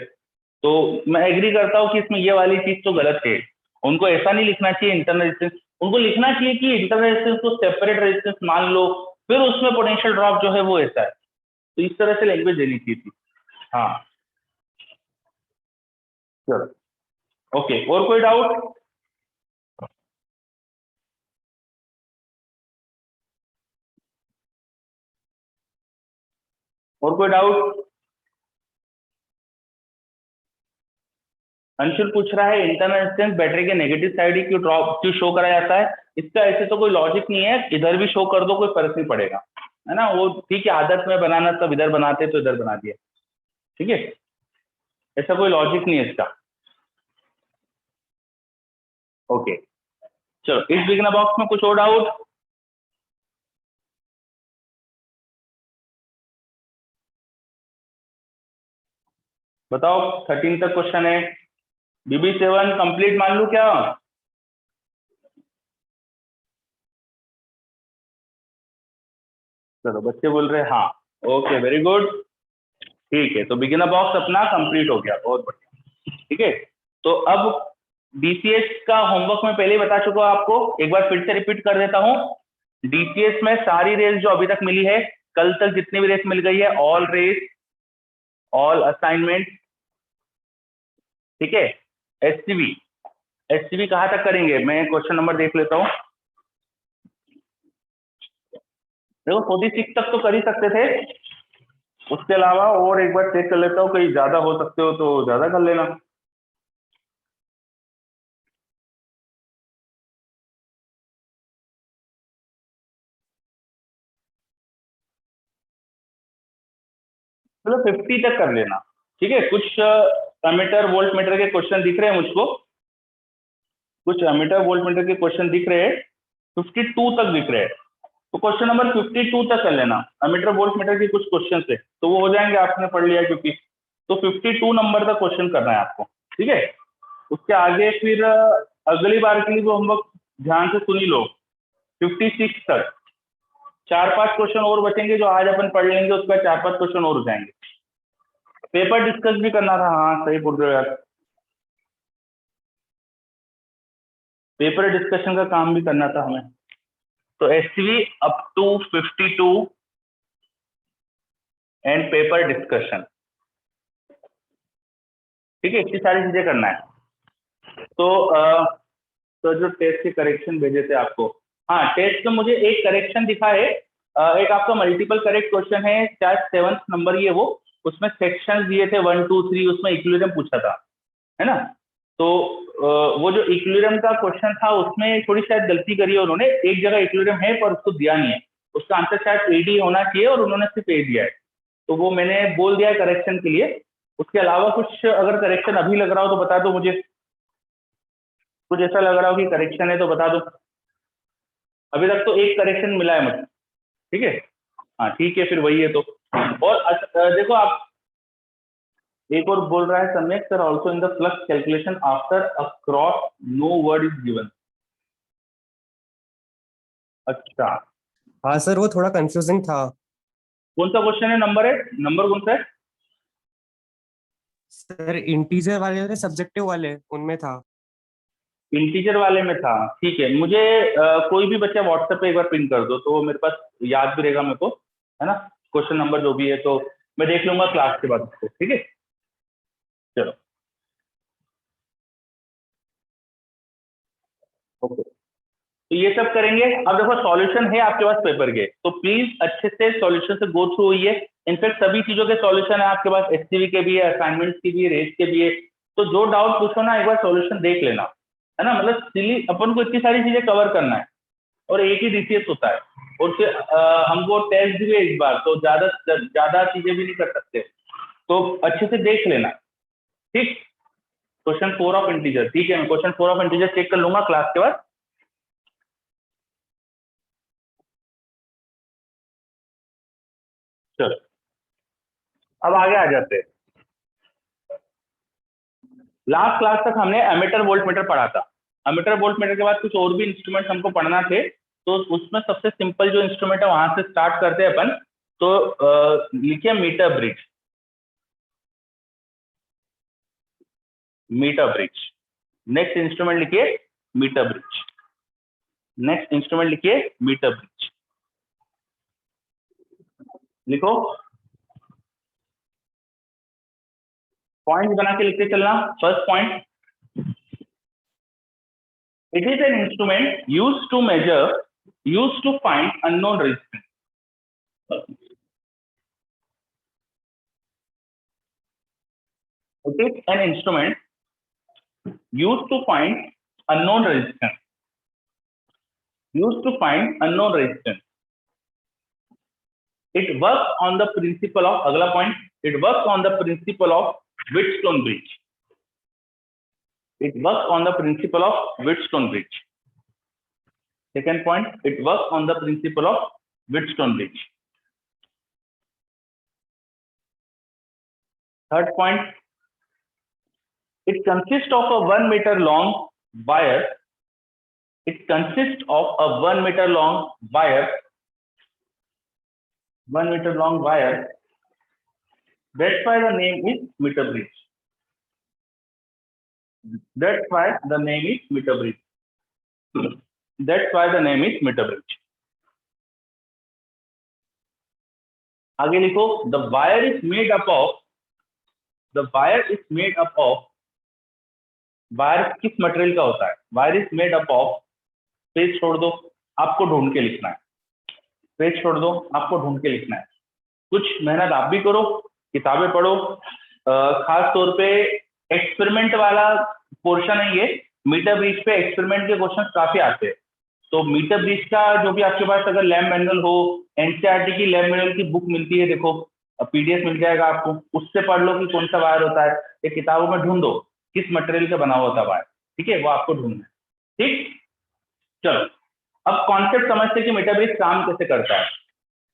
तो मैं एग्री करता हूँ कि इसमें ये वाली चीज तो गलत है, उनको ऐसा नहीं लिखना चाहिए इंटरनल रेजिस्टेंस, उनको लिखना चाहिए कि इंटरनल रेजिस्टेंस को सेपरेट रेजिस्टेंस मान लो, फिर उसमें पोटेंशियल ड्रॉप जो है वो ऐसा है, तो इस तरह से लैंग्वेज देनी चाहिए थी। हाँ चलो, ओके, और कोई डाउट? और कोई डाउट? अंशुल पूछ रहा है इंटरनल रेजिस्टेंस बैटरी के नेगेटिव साइड ही क्यों ड्रॉप क्यों शो करा जाता है। इसका ऐसे तो कोई लॉजिक नहीं है, इधर भी शो कर दो कोई फर्क नहीं पड़ेगा, है ना। वो ठीक है, आदत में बनाना, सब इधर बनाते तो इधर बना दिया, ठीक है, ऐसा कोई लॉजिक नहीं है इसका। ओके चलो, इस बिगिनर बॉक्स में कुछ और डाउट? बताओ 13 तक क्वेश्चन है। BB7 कंप्लीट मान लूं क्या? चलो बच्चे बोल रहे हैं हाँ। Okay very good. ठीक है, तो बिगिनर बॉक्स अपना कंप्लीट हो गया, बहुत बढ़िया। ठीक है, तो अब DCS का होमवर्क मैं पहले ही बता चुका हूं आपको, एक बार फिर से रिपीट कर देता हूं। DCS में सारी रेस जो अभी तक मिली है, कल तक जितनी भी रेस मिल गई है, ऑल रेस, ऑल असाइनमेंट, ठीक है। SCV कहाँ तक करेंगे? मैं क्वेश्चन नंबर देख लेता हूँ। देखो 46 तक तो कर ही सकते थे, उसके अलावा और एक बार चेक कर लेता हूँ, कहीं ज्यादा हो सकते हो तो ज्यादा कर लेना। चलो 50 तक कर लेना, ठीक है। कुछ एमीटर वोल्ट मीटर के क्वेश्चन दिख रहे हैं मुझको, कुछ एमीटर वोल्ट मीटर के क्वेश्चन दिख रहे हैं, 52 तक दिख रहे हैं, तो क्वेश्चन नंबर 52 तक कर लेना। एमीटर वोल्ट मीटर के कुछ क्वेश्चन है तो वो हो जाएंगे, आपने पढ़ लिया क्योंकि, तो 52 नंबर तक क्वेश्चन करना है आपको, ठीक है। उसके आगे फिर अगली बार के लिए वो होमवर्क ध्यान से सुनी लो, 56 तक 4-5 क्वेश्चन और बचेंगे जो आज अपन पढ़ लेंगे, उसके बाद 4-5 क्वेश्चन और हो जाएंगे। पेपर डिस्कस भी करना था, हाँ सही बोल रहे हो यार, पेपर डिस्कशन का काम भी करना था हमें। तो SCV up to 52 and paper discussion, ठीक है, इतनी सारी चीजें करना है। तो जो टेस्ट के करेक्शन भेजे थे आपको, हाँ टेस्ट में मुझे एक करेक्शन दिखा है, एक आपका मल्टीपल करेक्ट क्वेश्चन है, शायद 7th नंबर ये वो, उसमें सेक्शन दिए थे 1 2 3, उसमें इक्विलिब्रियम पूछा था, है ना। तो वो जो इक्विलिब्रियम का क्वेश्चन था उसमें थोड़ी शायद गलती करी है उन्होंने, एक जगह इक्विलिब्रियम है पर उसको दिया नहीं है, उसका आंसर शायद AD होना चाहिए और उन्होंने सिर्फ A दिया है, तो वो मैंने बोल दिया है करेक्शन के लिए। उसके अलावा कुछ अगर करेक्शन अभी लग रहा हो तो बता दो मुझे, कुछ ऐसा लग रहा हो कि करेक्शन है तो बता दो। अभी तक तो एक करेक्शन मिला है मुझे, ठीक है। हाँ ठीक है, फिर वही है तो। और देखो आप, एक और बोल रहा है Samyak sir, also in the flux calculation after a cross no word is given. अच्छा, हाँ सर, वो थोड़ा कंफ्यूजिंग था। कौन सा क्वेश्चन है? नंबर कौन सा है? सर इंटीजर वाले थे, सब्जेक्टिव वाले उनमें था। इंटीजर वाले में था, ठीक है। मुझे कोई भी बच्चा व्हाट्सएप पे एक बार पिन कर दो तो मेरे पास याद भी रहेगा मेरे को, है ना, क्वेश्चन नंबर जो भी है, तो मैं देख लूंगा क्लास के बाद उसको, ठीक है। चलो ओके, तो ये सब करेंगे। अब देखो सॉल्यूशन है आपके पास पेपर के, तो प्लीज अच्छे से सॉल्यूशन से गो थ्रू होइए। इनफैक्ट सभी चीजों के सॉल्यूशन है आपके पास, SCV के भी है, असाइनमेंट्स की भी है, रेस के भी है, तो जो डाउट पूछो ना एक बार सॉल्यूशन देख लेना, है ना। मतलब सिली अपन को इतनी सारी चीजें कवर करना है और एक ही DCS होता है, और फिर हमको टेस्ट भी है इस बार, तो ज्यादा ज्यादा चीजें भी नहीं कर सकते, तो अच्छे से देख लेना, ठीक। क्वेश्चन 4 ऑफ इंटीजर, ठीक है, मैं क्वेश्चन 4 ऑफ इंटीजर चेक कर लूंगा क्लास के बाद। चलो अब आगे आ जाते हैं। लास्ट क्लास तक हमने एमीटर वोल्ट मीटर पढ़ा था। एमीटर वोल्ट मीटर के बाद कुछ और भी इंस्ट्रूमेंट हमको पढ़ना थे, तो उसमें सबसे सिंपल जो इंस्ट्रूमेंट है वहां से स्टार्ट करते हैं अपन। तो लिखिए meter bridge, meter bridge. Next instrument लिखिए मीटर ब्रिज, नेक्स्ट इंस्ट्रूमेंट लिखिए मीटर ब्रिज, लिखो, पॉइंट बना के लिखते चलना। First point, it is an instrument used to measure, used to find unknown resistance. It is an instrument used to find unknown resistance, used to find unknown resistance. It works on the principle of, अगला point, it works on the principle of Wheatstone bridge. It works on the principle of Wheatstone bridge. Second point, it works on the principle of Wheatstone bridge. Third point, It consists of a 1 meter long wire. It consists of a 1 meter long wire. 1 meter long wire. That's why the name is meter bridge. That's why the name is meter bridge. That's why the name is meter bridge. आगे लिखो, the wire is made up of, the wire is made up of, wire किस material का होता है? Wire is made up of, page छोड़ दो, आपको ढूंढ के लिखना है, पेज छोड़ दो, आपको ढूंढ के लिखना है। कुछ मेहनत आप भी करो, किताबें पढ़ो, खास तौर पे एक्सपेरिमेंट वाला पोर्शन है ये, मीटर ब्रिज पे एक्सपेरिमेंट के क्वेश्चन काफी आते हैं। तो मीटर ब्रिज का जो भी आपके पास अगर लैब मैनुअल हो, एनसीईआरटी की लैब मैनुअल की बुक मिलती है, देखो पीडीएफ मिल जाएगा आपको, उससे पढ़ लो कि कौन सा वायर होता है, ये किताबों में ढूंढो किस मटेरियल का बना हुआ था वायर, ठीक है, वो आपको ढूंढना है। ठीक, चलो अब कॉन्सेप्ट समझते हैं कि मीटर ब्रिज काम कैसे करता है।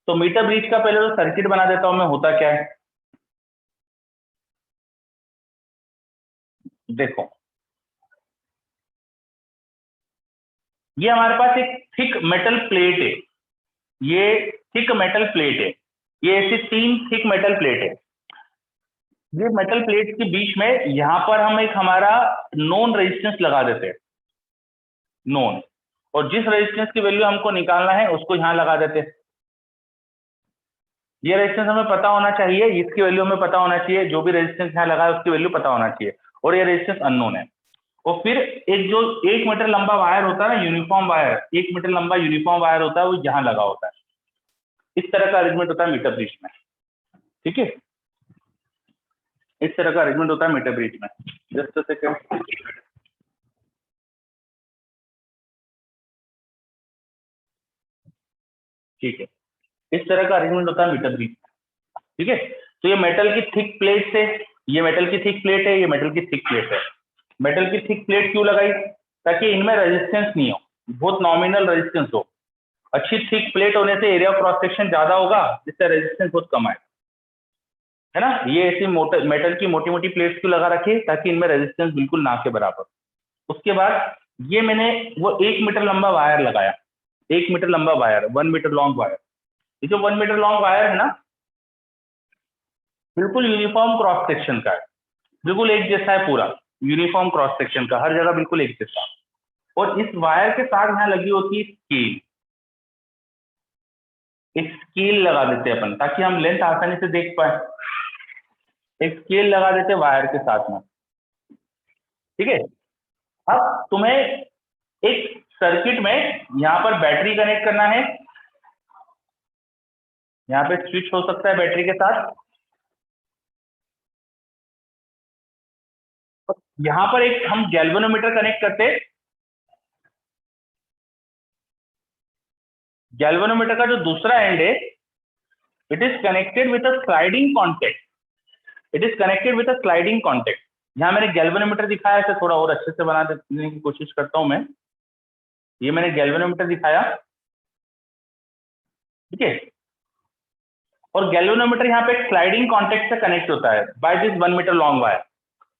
तो मीटर ब्रिज का पहले तो सर्किट बना देता हूं मैं, होता क्या है देखो, ये हमारे पास एक थिक मेटल प्लेट है, ये थिक मेटल प्लेट है, ये ऐसी 3 थिक मेटल प्लेट है। ये मेटल प्लेट के बीच में यहां पर हम एक हमारा नोन रेजिस्टेंस लगा देते हैं, नोन, और जिस रेजिस्टेंस की वैल्यू हमको निकालना है उसको यहां लगा देते हैं। ये रेजिस्टेंस हमें पता होना चाहिए, इसकी वैल्यू हमें पता होना चाहिए, जो भी रेजिस्टेंस यहां लगा है उसकी वैल्यू पता होना चाहिए, और ये रेजिस्टेंस अननोन है। और फिर एक जो 1 मीटर लंबा वायर होता है ना, यूनिफॉर्म वायर, 1 मीटर लंबा यूनिफॉर्म वायर होता है, वो यहां लगा होता है। इस तरह का अरेंजमेंट होता है मीटर ब्रिज में, ठीक है, इस तरह का अरेंजमेंट होता है मीटर ब्रिज में। जस्ट अ सेकंड, ठीक है, इस तरह का अरेंजमेंट होता है मीटर ब्रिज, ठीक है। तो ये मेटल की थिक प्लेट से, ये मेटल की थिक प्लेट है, ये मेटल की थिक प्लेट है। मेटल की थिक प्लेट क्यों लगाई? ताकि इनमें रेजिस्टेंस नहीं हो, बहुत नॉमिनल रेजिस्टेंस हो। अच्छी थिक प्लेट होने से एरिया ऑफ क्रॉस सेक्शन ज्यादा होगा, जिससे रेजिस्टेंस बहुत कम आएगा, है ना। ये ऐसी मेटल की मोटी मोटी प्लेट्स क्यों लगा रखी, ताकि इनमें रेजिस्टेंस बिल्कुल ना के बराबर। उसके बाद ये मैंने वो 1 मीटर लंबा वायर लगाया, 1 मीटर लंबा वायर, 1 मीटर लॉन्ग वायर। ये जो 1 मीटर लॉन्ग वायर है ना, बिल्कुल यूनिफॉर्म क्रॉस सेक्शन का है, बिल्कुल एक जैसा है, पूरा यूनिफॉर्म क्रॉस सेक्शन का, हर जगह बिल्कुल एक जैसा। और इस वायर के साथ यहाँ लगी होती है स्केल, एक स्केल लगा देते हैं अपन, ताकि हम लेंथ आसानी से देख पाए। एक स्केल लगा देते हैं वायर के साथ में, ठीक है। अब तुम्हें एक सर्किट में यहाँ पर बैटरी कनेक्ट करना है, यहाँ पे स्विच हो सकता है बैटरी के साथ, यहाँ पर एक हम गैल्वेनोमीटर कनेक्ट करते हैं। गैल्वेनोमीटर का जो दूसरा एंड है, it is connected with a sliding contact, it is connected with a sliding contact. यहाँ मैंने गैल्वेनोमीटर दिखाया, इसे थोड़ा और अच्छे से बना देने की कोशिश करता हूं मैं। ये मैंने गैल्वेनोमीटर दिखाया, ठीक है, और गैल्वेनोमीटर यहाँ पे एक स्लाइडिंग कॉन्टेक्ट से कनेक्ट होता है by this 1 meter long wire.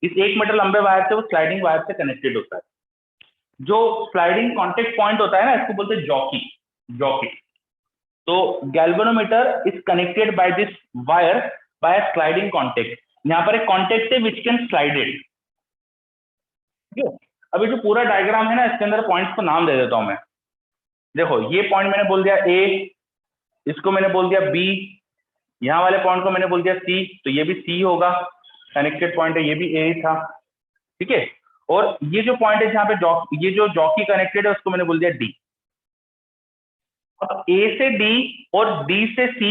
इस 1 मीटर लंबे वायर से वो स्लाइडिंग वायर से कनेक्टेड होता है। जो स्लाइडिंग कॉन्टेक्ट पॉइंट होता है ना, इसको बोलते हैं जॉकी, जॉकी। तो galvanometer is connected by this wire by sliding contact. यहाँ पर एक कॉन्टेक्ट है विच कैन स्लाइडेड, ठीक है। अभी जो पूरा डायग्राम है ना, इसके अंदर पॉइंट्स को नाम दे देता हूं मैं। देखो ये पॉइंट मैंने बोल दिया ए, इसको मैंने बोल दिया बी, यहाँ वाले पॉइंट को मैंने बोल दिया सी, तो ये भी सी होगा, कनेक्टेड पॉइंट है, ये भी ए था, ठीक है। और ये जो पॉइंट है जहाँ पे ये जो जॉकी कनेक्टेड है, उसको मैंने बोल दिया डी। अब ए से डी और डी से सी,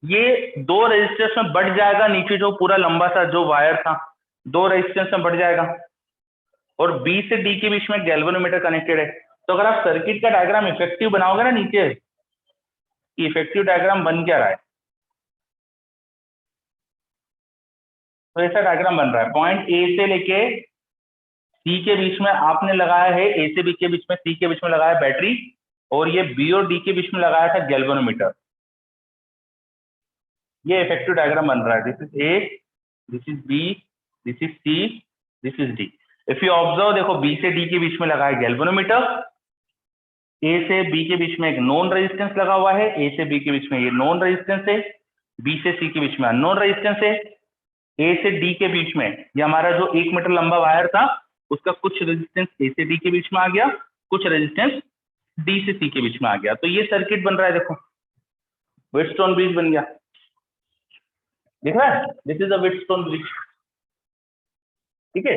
ये 2 रेजिस्टेंस में बढ़ जाएगा, नीचे जो पूरा लंबा सा जो वायर था 2 रेजिस्टेंस में बढ़ जाएगा। और बी से डी के बीच में गैल्वेनोमीटर कनेक्टेड है। तो अगर आप सर्किट का डायग्राम इफेक्टिव बनाओगे ना, नीचे इफेक्टिव डायग्राम बन क्या रहा है, तो ऐसा डायग्राम बन रहा है। पॉइंट ए से लेके सी के बीच में आपने लगाया है, ए से बी के बीच में, सी के बीच में लगाया बैटरी, और ये बी और डी के बीच में लगाया था गैल्वेनोमीटर। ये इफेक्टिव डायग्राम बन रहा है। This is A, this is B, this is C, this is D. If you observe, देखो बी से डी के बीच में लगा है गैल्वेनोमीटर, ए से बी के बीच में एक नॉन रेजिस्टेंस लगा हुआ है, ए से बी के बीच में ये नॉन रेजिस्टेंस है, बी से सी के बीच में अननोन रेजिस्टेंस है, ए से डी के बीच में ये हमारा जो 1 मीटर लंबा वायर था उसका कुछ रेजिस्टेंस ए से डी के बीच में आ गया, कुछ रेजिस्टेंस डी से सी के बीच में आ गया, तो ये सर्किट बन रहा है। देखो व्हीटस्टोन ब्रिज बन गया, दिख रहा है, this is a Wheatstone bridge. ठीक है,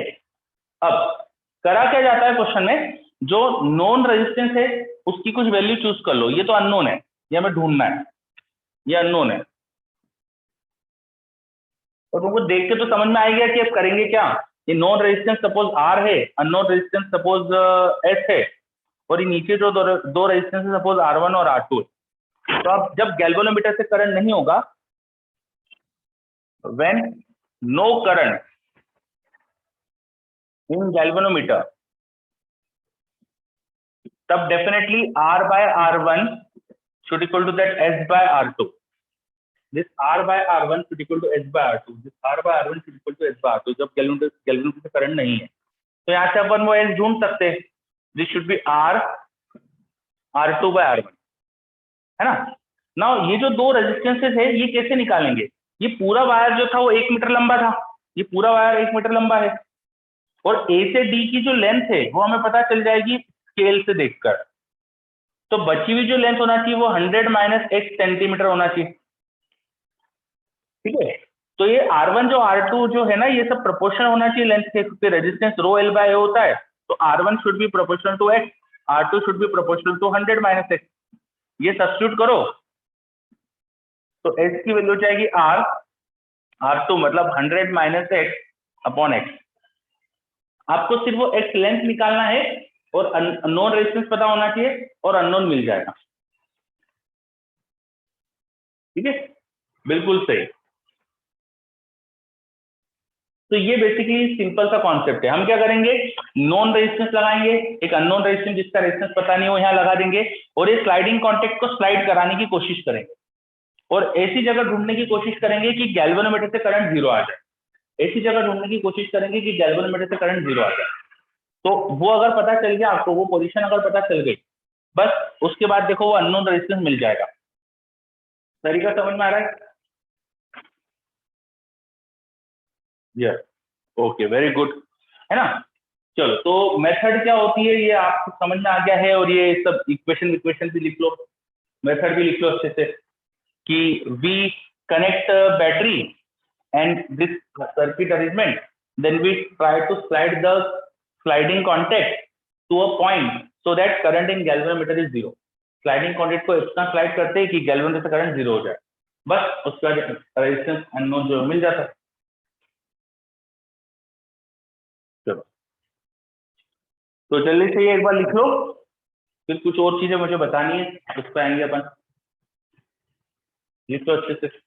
अब करा क्या जाता है क्वेश्चन में, जो नॉन रेजिस्टेंस है उसकी कुछ वैल्यू चूज कर लो, ये तो अननोन है, ये हमें ढूंढना है, ये अननोन है, और तुमको देख के तो समझ में आ गया कि अब करेंगे क्या। ये नॉन रेजिस्टेंस सपोज आर है, अननोन रेजिस्टेंस सपोज एस है, और ये नीचे जो दो रेजिस्टेंस है सपोज R1 और R2 है। तो अब जब गैल्वेनोमीटर से करंट नहीं होगा, when no current in galvanometer, तब definitely R by R1 should equal to that S by R2. This R by R1 should equal to S by R2. This R by R1 should equal to S by R2. जब galvanometer से current नहीं है, तो यहाँ से अपन वो S ढूंढ सकते हैं। This should be R2 by R1, है ना। नाउ ये जो दो रेजिस्टेंसेस है ये कैसे निकालेंगे, ये पूरा वायर जो था वो 1 मीटर लंबा था, ये पूरा वायर 1 मीटर लंबा है, और ए से डी की जो लेंथ है वो हमें पता चल जाएगी स्केल से देखकर। तो बची हुई जो लेंथ होना चाहिए वो 100 माइनस x सेंटीमीटर होना चाहिए। ठीक है, तो ये R1 जो R2 जो है ना, ये सब प्रोपोर्शनल होना चाहिए लेंथ के, क्योंकि resistance rho L by A होता है, तो R1 should be proportional to x, R2 should be proportional to 100 minus x। ये सब्स्टिट्यूट करो तो s की वैल्यू हो जाएगी R2 मतलब 100 माइनस x अपॉन x। आपको सिर्फ वो x लेंथ निकालना है और नॉन रेजिस्टेंस पता होना चाहिए और अननोन मिल जाएगा। ठीक है, बिल्कुल सही। तो ये बेसिकली सिंपल सा कॉन्सेप्ट है। हम क्या करेंगे, नॉन रेजिस्टेंस लगाएंगे, एक अननोन रेजिस्टेंस जिसका रेजिस्टेंस पता नहीं हो यहाँ लगा देंगे, और ये स्लाइडिंग कॉन्टैक्ट को स्लाइड कराने की कोशिश करेंगे, और ऐसी जगह ढूंढने की कोशिश करेंगे कि गैल्वेनोमीटर से करंट जीरो आ जाए, ऐसी जगह ढूंढने की कोशिश करेंगे कि गैल्वेनोमीटर से करंट जीरो आ जाए। तो वो अगर पता चल गया आपको, वो पोजीशन अगर पता चल गई, बस उसके बाद देखो वो अननोन रेजिस्टेंस मिल जाएगा। तरीका समझ में आ रहा है? यस, ओके, वेरी गुड, है ना। चलो, तो मेथड क्या होती है ये आपको समझ में आ गया है, और ये सब इक्वेशन भी लिख लो, मेथड भी लिख लो अच्छे से, कि we connect battery and this circuit arrangement, then we try to slide the sliding contact to a point so that current in galvanometer is zero. Sliding contact को इतना स्लाइड करते हैं कि गैल्वेनोमीटर से करंट जीरो हो जाए, बस उसके बाद रेजिस्टेंस अननोन जो मिल जाता है। चलो, तो जल्दी से ये एक बार लिख लो, फिर कुछ और चीजें मुझे बतानी है, उस पर आएंगे अपन। लिख लो अच्छे से।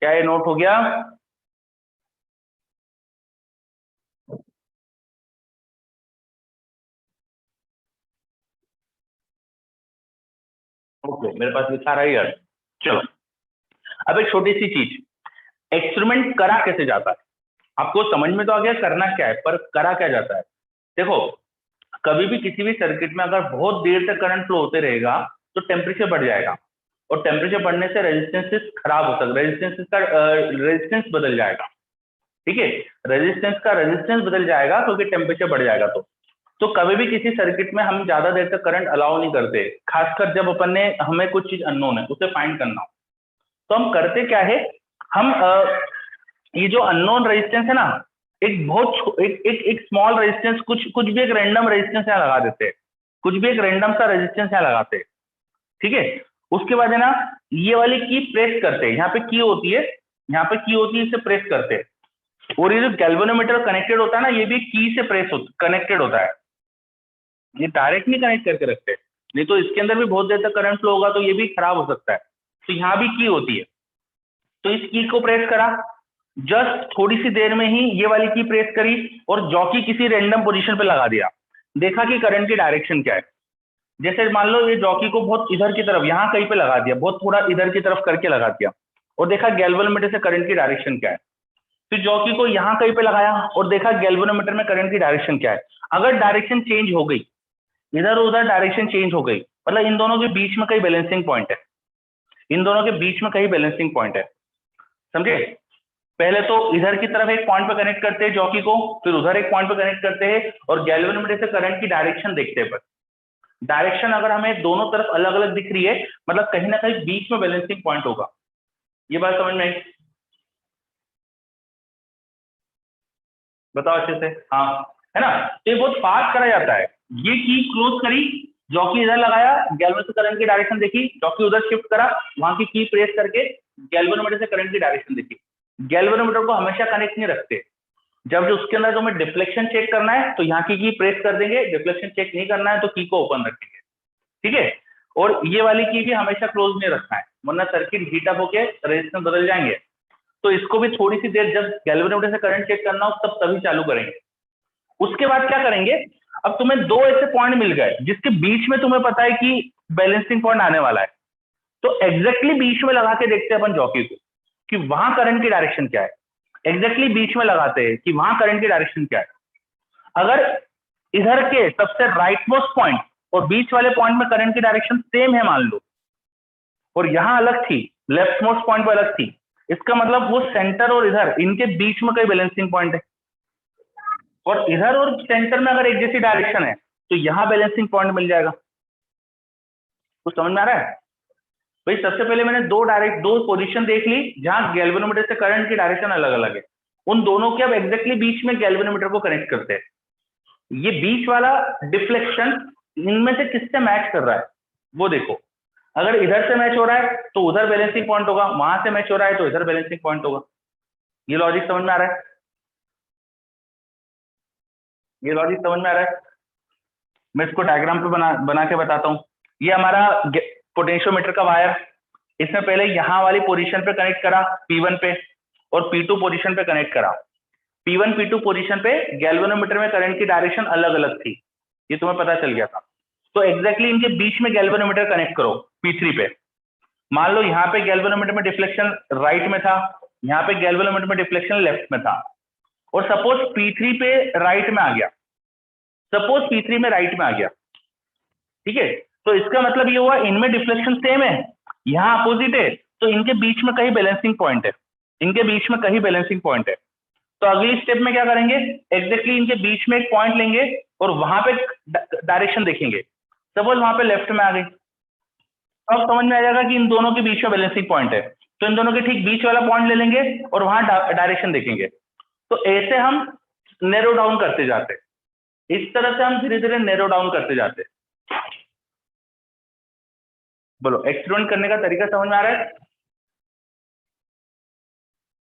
क्या ये नोट हो गया? ओके, मेरे पास लिखा रहा है यार। चलो, अब एक छोटी सी चीज, एक्सपेरिमेंट करा कैसे जाता है, आपको समझ में तो आ गया करना क्या है, पर करा क्या जाता है। देखो, कभी भी किसी भी सर्किट में अगर बहुत देर तक करंट फ्लो होते रहेगा तो टेम्परेचर बढ़ जाएगा, और टेम्परेचर बढ़ने से रेजिस्टेंस खराब हो सकता है, रेजिस्टेंस बदल जाएगा। ठीक है, रेजिस्टेंस बदल जाएगा क्योंकि टेम्परेचर बढ़ जाएगा। तो कभी भी किसी सर्किट में हम ज्यादा देर तक करंट अलाउ नहीं करते, खासकर जब हमें कुछ चीज अननोन है उसे फाइंड करना हो। तो हम करते क्या है, हम ये जो अननोन रेजिस्टेंस है ना, एक स्मॉल रेजिस्टेंस, कुछ भी एक रैंडम रेजिस्टेंस यहाँ लगा देते हैं, कुछ भी एक रैंडम सा रेजिस्टेंस यहाँ लगाते हैं। ठीक है, उसके बाद है ना, ये वाली की प्रेस करते हैं, यहाँ पे की होती है, इसे प्रेस करते हैं, और ये जो गैल्वेनोमीटर कनेक्टेड होता है ना, ये भी की से कनेक्टेड होता है। ये डायरेक्ट नहीं कनेक्ट करके रखते, नहीं तो इसके अंदर भी बहुत देर तक करंट फ्लो होगा तो ये भी खराब हो सकता है। तो यहाँ भी की होती है, तो इस की को प्रेस करा, जस्ट थोड़ी सी देर में ही ये वाली की प्रेस करी और जॉकी किसी रैंडम पोजीशन पे लगा दिया, देखा कि करंट की डायरेक्शन क्या है। जैसे मान लो ये जॉकी को बहुत इधर की तरफ यहाँ कहीं पे लगा दिया, बहुत थोड़ा इधर की तरफ करके लगा दिया और देखा गैल्वेनोमीटर से करंट की डायरेक्शन क्या है। फिर जॉकी को यहाँ कहीं पे लगाया और देखा गैल्वेनोमीटर में करंट की डायरेक्शन क्या है। अगर डायरेक्शन चेंज हो गई, इधर उधर डायरेक्शन चेंज हो गई, मतलब इन दोनों के बीच में कहीं बैलेंसिंग पॉइंट है, इन दोनों के बीच में कहीं बैलेंसिंग पॉइंट है, समझे। पहले तो इधर की तरफ एक पॉइंट पे कनेक्ट करते हैं जॉकी को, फिर उधर एक पॉइंट पे कनेक्ट करते हैं और गैल्वेनोमीटर से करंट की डायरेक्शन देखते हैं। डायरेक्शन अगर हमें दोनों तरफ अलग अलग दिख रही है, मतलब कहीं ना कहीं बीच में बैलेंसिंग पॉइंट होगा। ये बात समझ में आई? बताओ अच्छे से। हाँ, है ना। तो ये बहुत फास्ट करा जाता है। ये की क्लोज करी, जॉकी इधर लगाया, गैल्वेनोमीटर से करंट की डायरेक्शन देखी, जॉकी उधर शिफ्ट करा, वहां की प्रेस करके गैल्वेनोमीटर से करंट की डायरेक्शन देखी। गैल्वेनोमीटर को हमेशा कनेक्ट नहीं रखते, जब जो उसके अंदर तुम्हें डिफ्लेक्शन चेक करना है तो यहाँ की प्रेस कर देंगे, डिफ्लेक्शन चेक नहीं करना है तो की को ओपन रखेंगे, ठीक है। और ये वाली की भी हमेशा क्लोज नहीं रखना है, वरना सर्किट हीट अप होके रेजिस्टेंस बदल जाएंगे। तो इसको भी थोड़ी सी देर जब गैल्वेनोमीटर से करंट चेक करना हो तब तभी चालू करेंगे। उसके बाद क्या करेंगे, अब तुम्हें दो ऐसे पॉइंट मिल गए जिसके बीच में तुम्हें पता है कि बैलेंसिंग पॉइंट आने वाला है, तो एग्जैक्टली बीच में लगा के देखते हैं अपन जॉकी को कि वहां करंट की डायरेक्शन क्या है। एग्जैक्टली बीच में लगाते हैं कि वहां करंट की डायरेक्शन क्या है। अगर इधर के सबसे राइट मोस्ट पॉइंट और बीच वाले पॉइंट में करंट की डायरेक्शन सेम है मान लो, और यहां अलग थी, लेफ्ट मोस्ट पॉइंट पर अलग थी, इसका मतलब वो सेंटर और इधर इनके बीच में कोई बैलेंसिंग पॉइंट है। और इधर और सेंटर में अगर एक जैसी डायरेक्शन है तो यहां बैलेंसिंग पॉइंट मिल जाएगा। कुछ समझ में आ रहा है भाई? सबसे पहले मैंने दो पोजीशन देख ली जहां गैल्वेनोमीटर से करंट की डायरेक्शन अलग अलग है, उन दोनों के अब एग्जैक्टली बीच में गैल्वेनोमीटर को कनेक्ट करते हैं। ये बीच वाला डिफ्लेक्शन इनमें से किससे मैच कर रहा है वो देखो। अगर इधर से मैच हो रहा है तो उधर बैलेंसिंग पॉइंट होगा, वहां से मैच हो रहा है तो इधर बैलेंसिंग पॉइंट होगा। ये लॉजिक समझ में आ रहा है? ये लॉजिक समझ में आ रहा है? मैं इसको डायग्राम पे बना के बताता हूँ। ये हमारा पोटेंशियोमीटर का वायर, इसमें पहले यहाँ वाली पोजीशन पे कनेक्ट करा P1 पे और P2 पोजीशन पे कनेक्ट करा। P1 P2 पोजीशन पे गैल्वेनोमीटर में करंट की डायरेक्शन अलग अलग थी, ये तुम्हें पता चल गया था। तो एग्जैक्टली इनके बीच में गैल्वेनोमीटर कनेक्ट करो P3 पे। मान लो यहाँ पे गैल्वेनोमीटर में डिफ्लेक्शन राइट में था, यहाँ पे गैल्वेनोमीटर में डिफ्लेक्शन लेफ्ट में था, और सपोज P3 पे राइट में आ गया, सपोज P3 में राइट में आ गया, ठीक है। तो इसका मतलब ये हुआ इनमें डिफ्लेक्शन सेम है, यहाँ अपोजिट है, तो इनके बीच में कहीं बैलेंसिंग पॉइंट है, इनके बीच में कहीं बैलेंसिंग पॉइंट है। तो अगली स्टेप में क्या करेंगे, एग्जैक्टली इनके बीच में एक पॉइंट लेंगे और वहां पे डायरेक्शन देखेंगे। सपोज वहां पे लेफ्ट में आ गई, अब समझ में आ जाएगा कि इन दोनों के बीच में बैलेंसिंग पॉइंट है, तो इन दोनों के ठीक बीच वाला पॉइंट ले लेंगे और वहां डायरेक्शन देखेंगे। तो ऐसे हम नैरो डाउन करते जाते, इस तरह से हम धीरे धीरे नैरो डाउन करते जाते। बोलो, एक्सपेरिमेंट करने का तरीका समझ में आ रहा है?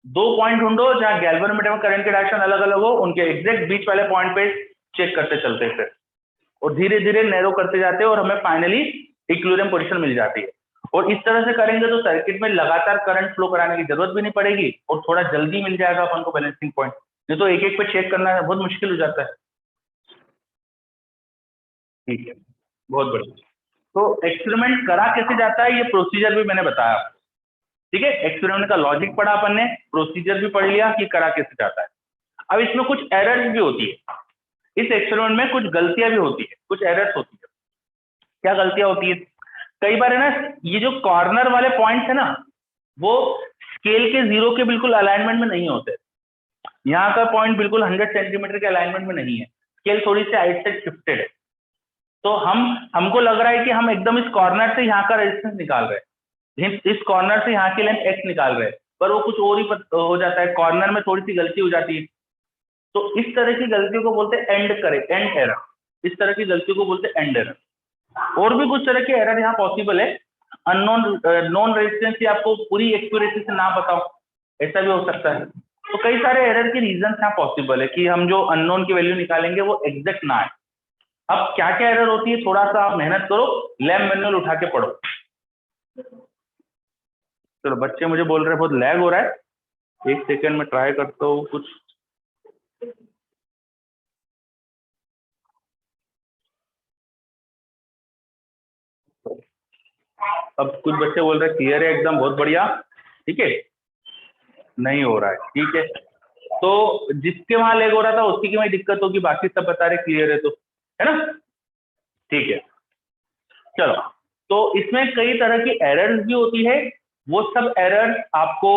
दो पॉइंट ढूंढो जहां गैल्वेनोमीटर में करंट की डायरेक्शन अलग अलग हो, उनके एग्जैक्ट बीच वाले पॉइंट पे चेक करते चलते थे और धीरे धीरे नैरो करते जाते और हमें फाइनली इक्विलिब्रियम पोजीशन मिल जाती है। और इस तरह से करेंगे तो सर्किट में लगातार करंट फ्लो कराने की जरूरत भी नहीं पड़ेगी और थोड़ा जल्दी मिल जाएगा अपन को बैलेंसिंग पॉइंट, नहीं तो एक एक पे चेक करना बहुत मुश्किल हो जाता है। ठीक है, बहुत बढ़िया। तो एक्सपेरिमेंट करा कैसे जाता है ये प्रोसीजर भी मैंने बताया, ठीक है। एक्सपेरिमेंट का लॉजिक पढ़ा अपन ने, प्रोसीजर भी पढ़ लिया कि करा कैसे जाता है। अब इसमें कुछ एरर्स भी होती है, इस एक्सपेरिमेंट में कुछ गलतियां भी होती है, कुछ एरर्स होती है। क्या गलतियां होती है, कई बार है ना, ये जो कॉर्नर वाले पॉइंट्स है ना, वो स्केल के 0 के बिल्कुल अलाइनमेंट में नहीं होते। यहाँ का पॉइंट बिल्कुल 100 सेंटीमीटर के अलाइनमेंट में नहीं है, स्केल थोड़ी सी साइड से शिफ्टेड है। तो हमको लग रहा है कि हम एकदम इस कॉर्नर से यहाँ का रेजिस्टेंस निकाल रहे हैं, इस कॉर्नर से यहाँ की लेंथ x निकाल रहे हैं, पर वो कुछ और ही हो जाता है, कॉर्नर में थोड़ी सी गलती हो जाती है। तो इस तरह की गलतियों को बोलते हैं एंड एरर, इस तरह की गलतियों को बोलते हैं एंड एरर। और भी कुछ तरह के एरर यहाँ पॉसिबल है, नॉन रेजिस्टेंस की आपको पूरी एक्यूरेसी से ना पता हो, ऐसा भी हो सकता है। तो कई सारे एरर के रीजन यहाँ पॉसिबल है कि हम जो अननोन की वैल्यू निकालेंगे वो एग्जैक्ट ना है। अब क्या क्या एरर होती है, थोड़ा सा आप मेहनत करो, लैब मैनुअल उठा के पढ़ो। चलो बच्चे मुझे बोल रहे हैं बहुत लैग हो रहा है, एक सेकेंड में ट्राई करता हूँ कुछ। अब कुछ बच्चे बोल रहे हैं क्लियर है एकदम, बहुत बढ़िया, ठीक है। नहीं हो रहा है, ठीक है। तो जिसके वहां लैग हो रहा था उसकी की वही दिक्कत होगी, बाकी सब बता रहे क्लियर है, तो है ना, ठीक है। चलो, तो इसमें कई तरह की एरर्स भी होती है, वो सब एरर्स आपको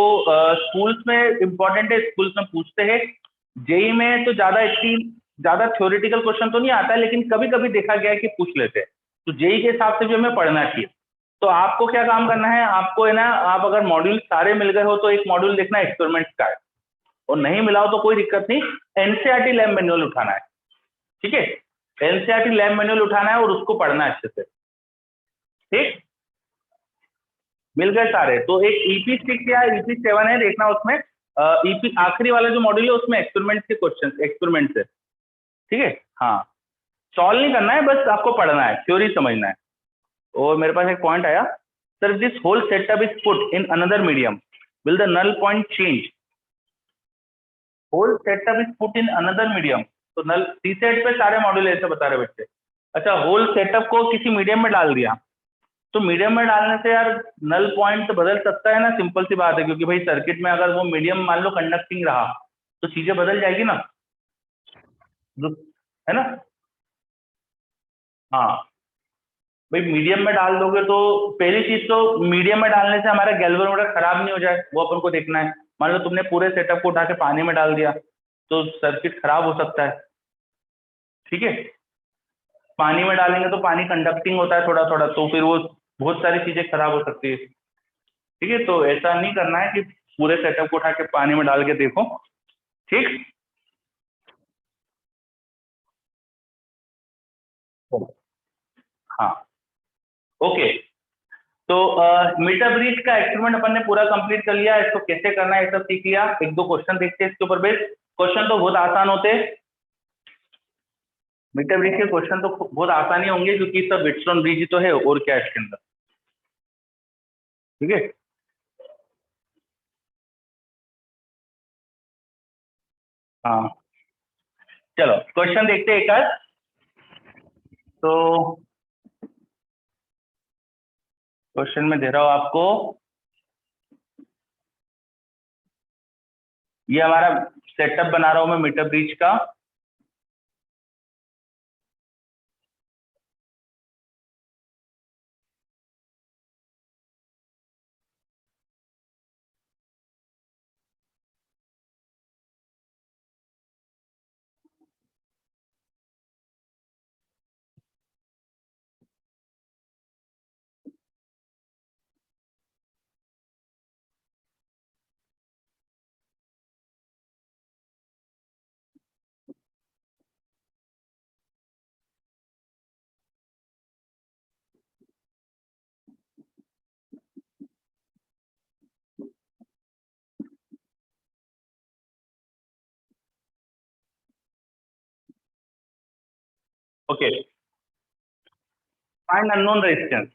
स्कूल्स में इंपॉर्टेंट है, स्कूल्स में पूछते हैं। जेई में तो ज्यादा थ्योरेटिकल क्वेश्चन तो नहीं आता है, लेकिन कभी कभी देखा गया है कि पूछ लेते हैं, तो जेई के हिसाब से भी हमें पढ़ना चाहिए। तो आपको क्या काम करना है, आपको है ना, आप अगर मॉड्यूल सारे मिल गए हो तो एक मॉड्यूल देखना एक्सपेरिमेंट्स का है, और नहीं मिला हो तो कोई दिक्कत नहीं, एनसीईआरटी लैब मैनुअल उठाना है, ठीक है। एनसीईआरटी लैब मैनुअल उठाना है और उसको पढ़ना है अच्छे से, ठीक। मिल गए सारे, तो एक ईपी 6 या ईपी 7 है, देखना उसमें ईपी आखिरी वाला जो मॉड्यूल है उसमें एक्सपेरिमेंट्स के क्वेश्चन, एक्सपेरिमेंट्स है, ठीक है। हाँ, सॉल्व नहीं करना है, बस आपको पढ़ना है, थ्योरी समझना है। और मेरे पास एक पॉइंट आया, sir this whole setup is put in another medium, will the null point change? Whole setup is put in another medium, तो नल सी सेट पे सारे मॉड्यूल ऐसे बता रहे बच्चे। अच्छा, होल सेटअप को किसी मीडियम में डाल दिया, तो मीडियम में डालने से यार नल पॉइंट तो बदल सकता है ना, सिंपल सी बात है, क्योंकि भाई सर्किट में अगर वो मीडियम मान लो कंडक्टिंग रहा तो चीजें बदल जाएगी ना, है ना। हाँ भाई, मीडियम में डाल दोगे तो पहली चीज तो मीडियम में डालने से हमारा गैल्वेनोमीटर खराब नहीं हो जाए, वो अपन को देखना है। मान लो तुमने पूरे सेटअप को उठा के पानी में डाल दिया तो सर्किट खराब हो सकता है, ठीक है। पानी में डालेंगे तो पानी कंडक्टिंग होता है थोड़ा थोड़ा, तो फिर वो बहुत सारी चीजें खराब हो सकती है, ठीक है। तो ऐसा नहीं करना है कि पूरे सेटअप को उठा के पानी में डाल के देखो, ठीक। हाँ, ओके। तो मीटर ब्रिज का एक्सपेरिमेंट अपन ने पूरा कंप्लीट कर लिया, इसको कैसे करना है ये सब सीख लिया। एक दो क्वेश्चन देखते हैं इसके ऊपर बेस, क्वेश्चन तो बहुत आसान होते हैं, मीटर ब्रिज के क्वेश्चन तो बहुत आसानी होंगे, क्योंकि सब वेटस्टोन ब्रिज ही तो है, और क्या है इसके अंदर, ठीक है। हाँ, चलो क्वेश्चन देखते हैं एक आध। तो क्वेश्चन में दे रहा हूं आपको, ये हमारा सेटअप बना रहा हूं मैं मीटर ब्रिज का। Okay, find unknown resistance,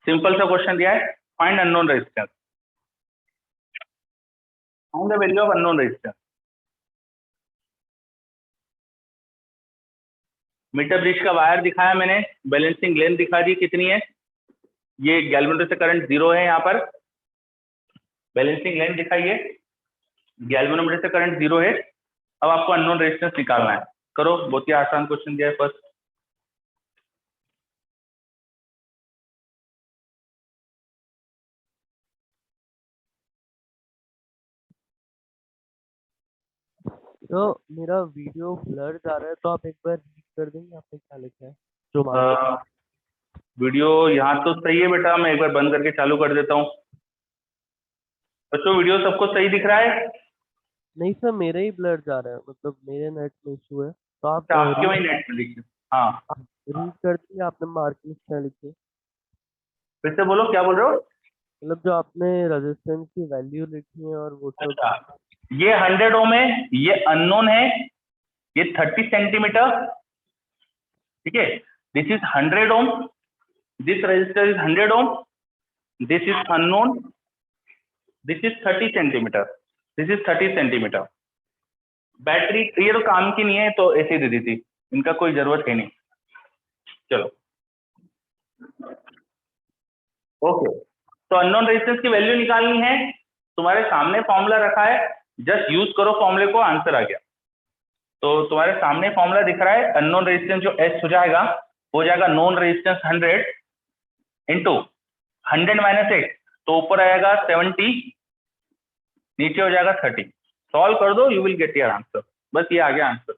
simple सा क्वेश्चन दिया है, find unknown resistance, find the value of unknown resistance. Meter bridge का वायर दिखाया मैंने, बैलेंसिंग लेंथ दिखा दी कितनी है, ये गैल्वेनोमीटर से करंट 0 है, यहाँ पर बैलेंसिंग लेंथ दिखाइए, गैल्वेनोमीटर से करंट 0 है। अब आपको अननोन रेजिस्टेंस निकालना है, करो, बहुत ही आसान क्वेश्चन दिया है फर्स्ट। तो मेरा वीडियो ब्लर जा रहा है, तो आप एक बार रीड कर देंगे आपने क्या लिखा है जो मार्क? वीडियो यहाँ तो सही है बेटा, मैं एक बार बंद करके चालू कर देता हूँ। बच्चों वीडियो सबको सही दिख रहा है? नहीं सर, मेरा ही ब्लर जा रहा है, मतलब मेरे नेट में इशू है, तो आप अच्छा, आपके वही नेट में देखिए। हाँ, रीड कर दिए आपने मार्किंग क्या लिखी है? फिर से बोलो, क्या बोल रहे हो? मतलब जो आपने रेजिस्टेंस की वैल्यू लिखी है और वो सब। अच्छा, ये 100 ओम है, ये अननोन है, ये 30 सेंटीमीटर, ठीक है, this is 100 ohm, this resistor is 100 ohm, this is unknown, this is 30 centimetre, this is 30 centimetre. Battery ये तो काम की नहीं है, तो ऐसे ही दे दी थी, इनका कोई जरूरत है नहीं। चलो ओके, तो अननोन रेजिस्टेंस की वैल्यू निकालनी है, तुम्हारे सामने फॉर्मूला रखा है, जस्ट यूज करो फॉर्मूले को, आंसर आ गया। तो तुम्हारे सामने फॉर्मूला दिख रहा है, अननोन रेजिस्टेंस जो एस हो जाएगा known resistance 100 into 100 minus x, तो ऊपर आएगा 70, नीचे हो जाएगा 30। सॉल्व कर दो, you will get your answer. बस ये आ गया आंसर,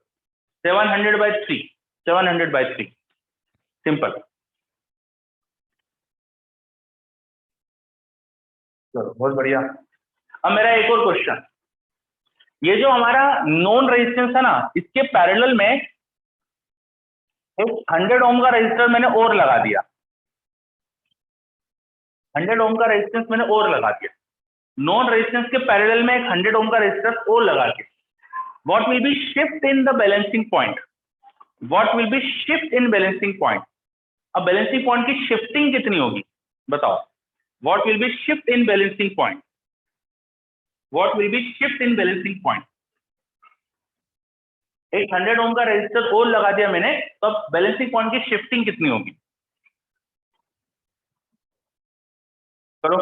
700/3, 700/3, सिंपल। चलो बहुत बढ़िया। अब मेरा एक और क्वेश्चन, ये जो हमारा नॉन रेजिस्टेंस है ना, इसके पैरेलल में एक 100 ओम का रेजिस्टर मैंने और लगा दिया, 100 ओम का रेजिस्टेंस मैंने और लगा दिया, नॉन रेजिस्टेंस के पैरेलल में एक 100 ओम का रेजिस्टर और लगा के, what will be shift in the balancing point, what will be shift in balancing point. अब बैलेंसिंग पॉइंट की शिफ्टिंग कितनी होगी बताओ, what will be shift in balancing point, what will be shift in balancing point. एक 100 ओम का resistor और लगा दिया मैंने, तो अब बैलेंसिंग पॉइंट की शिफ्टिंग कितनी होगी, करो।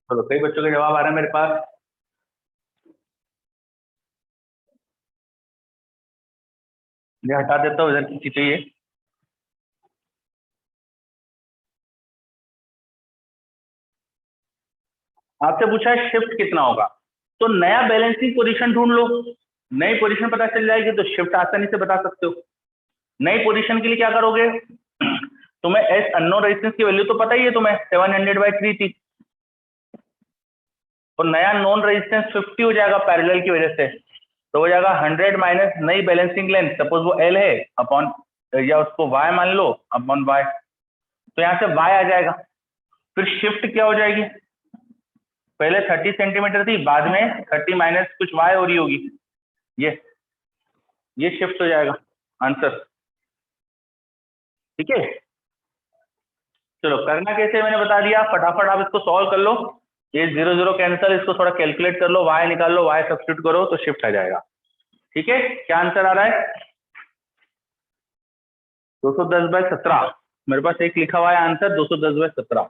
चलो कई बच्चों के जवाब आ रहे हैं मेरे पास। ये हटा देता हूँ, इधर की चाहिए। आपसे पूछा है शिफ्ट कितना होगा, तो नया बैलेंसिंग पोजीशन ढूंढ लो, नई पोजीशन पता चल जाएगी तो शिफ्ट आसानी से बता सकते हो। नई पोजीशन के लिए क्या करोगे, तुम्हें एस अननोन रेजिस्टेंस की वैल्यू तो पता ही है तुम्हें, 700/3 थी, और नया नॉन रेजिस्टेंस 50 हो जाएगा पैरेलल की वजह से, तो हो जाएगा 100 माइनस नई बैलेंसिंग लेंथ, सपोज वो एल है, अपॉन या उसको वाई मान लो, अपॉन वाई, तो यहाँ से वाई आ जाएगा। फिर शिफ्ट क्या हो जाएगी, पहले 30 सेंटीमीटर थी, बाद में 30 माइनस कुछ वाई हो रही होगी, ये शिफ्ट हो जाएगा आंसर। ठीक है, चलो करना कैसे मैंने बता दिया, फटाफट आप इसको सॉल्व कर लो, ये 0 0 कैंसिल, इसको थोड़ा कैलकुलेट कर लो, वाई निकाल लो, वाई सब्स्टिट्यूट करो तो शिफ्ट आ जाएगा। ठीक है, क्या आंसर आ रहा है, 210/17, मेरे पास एक लिखा हुआ है आंसर 210/17,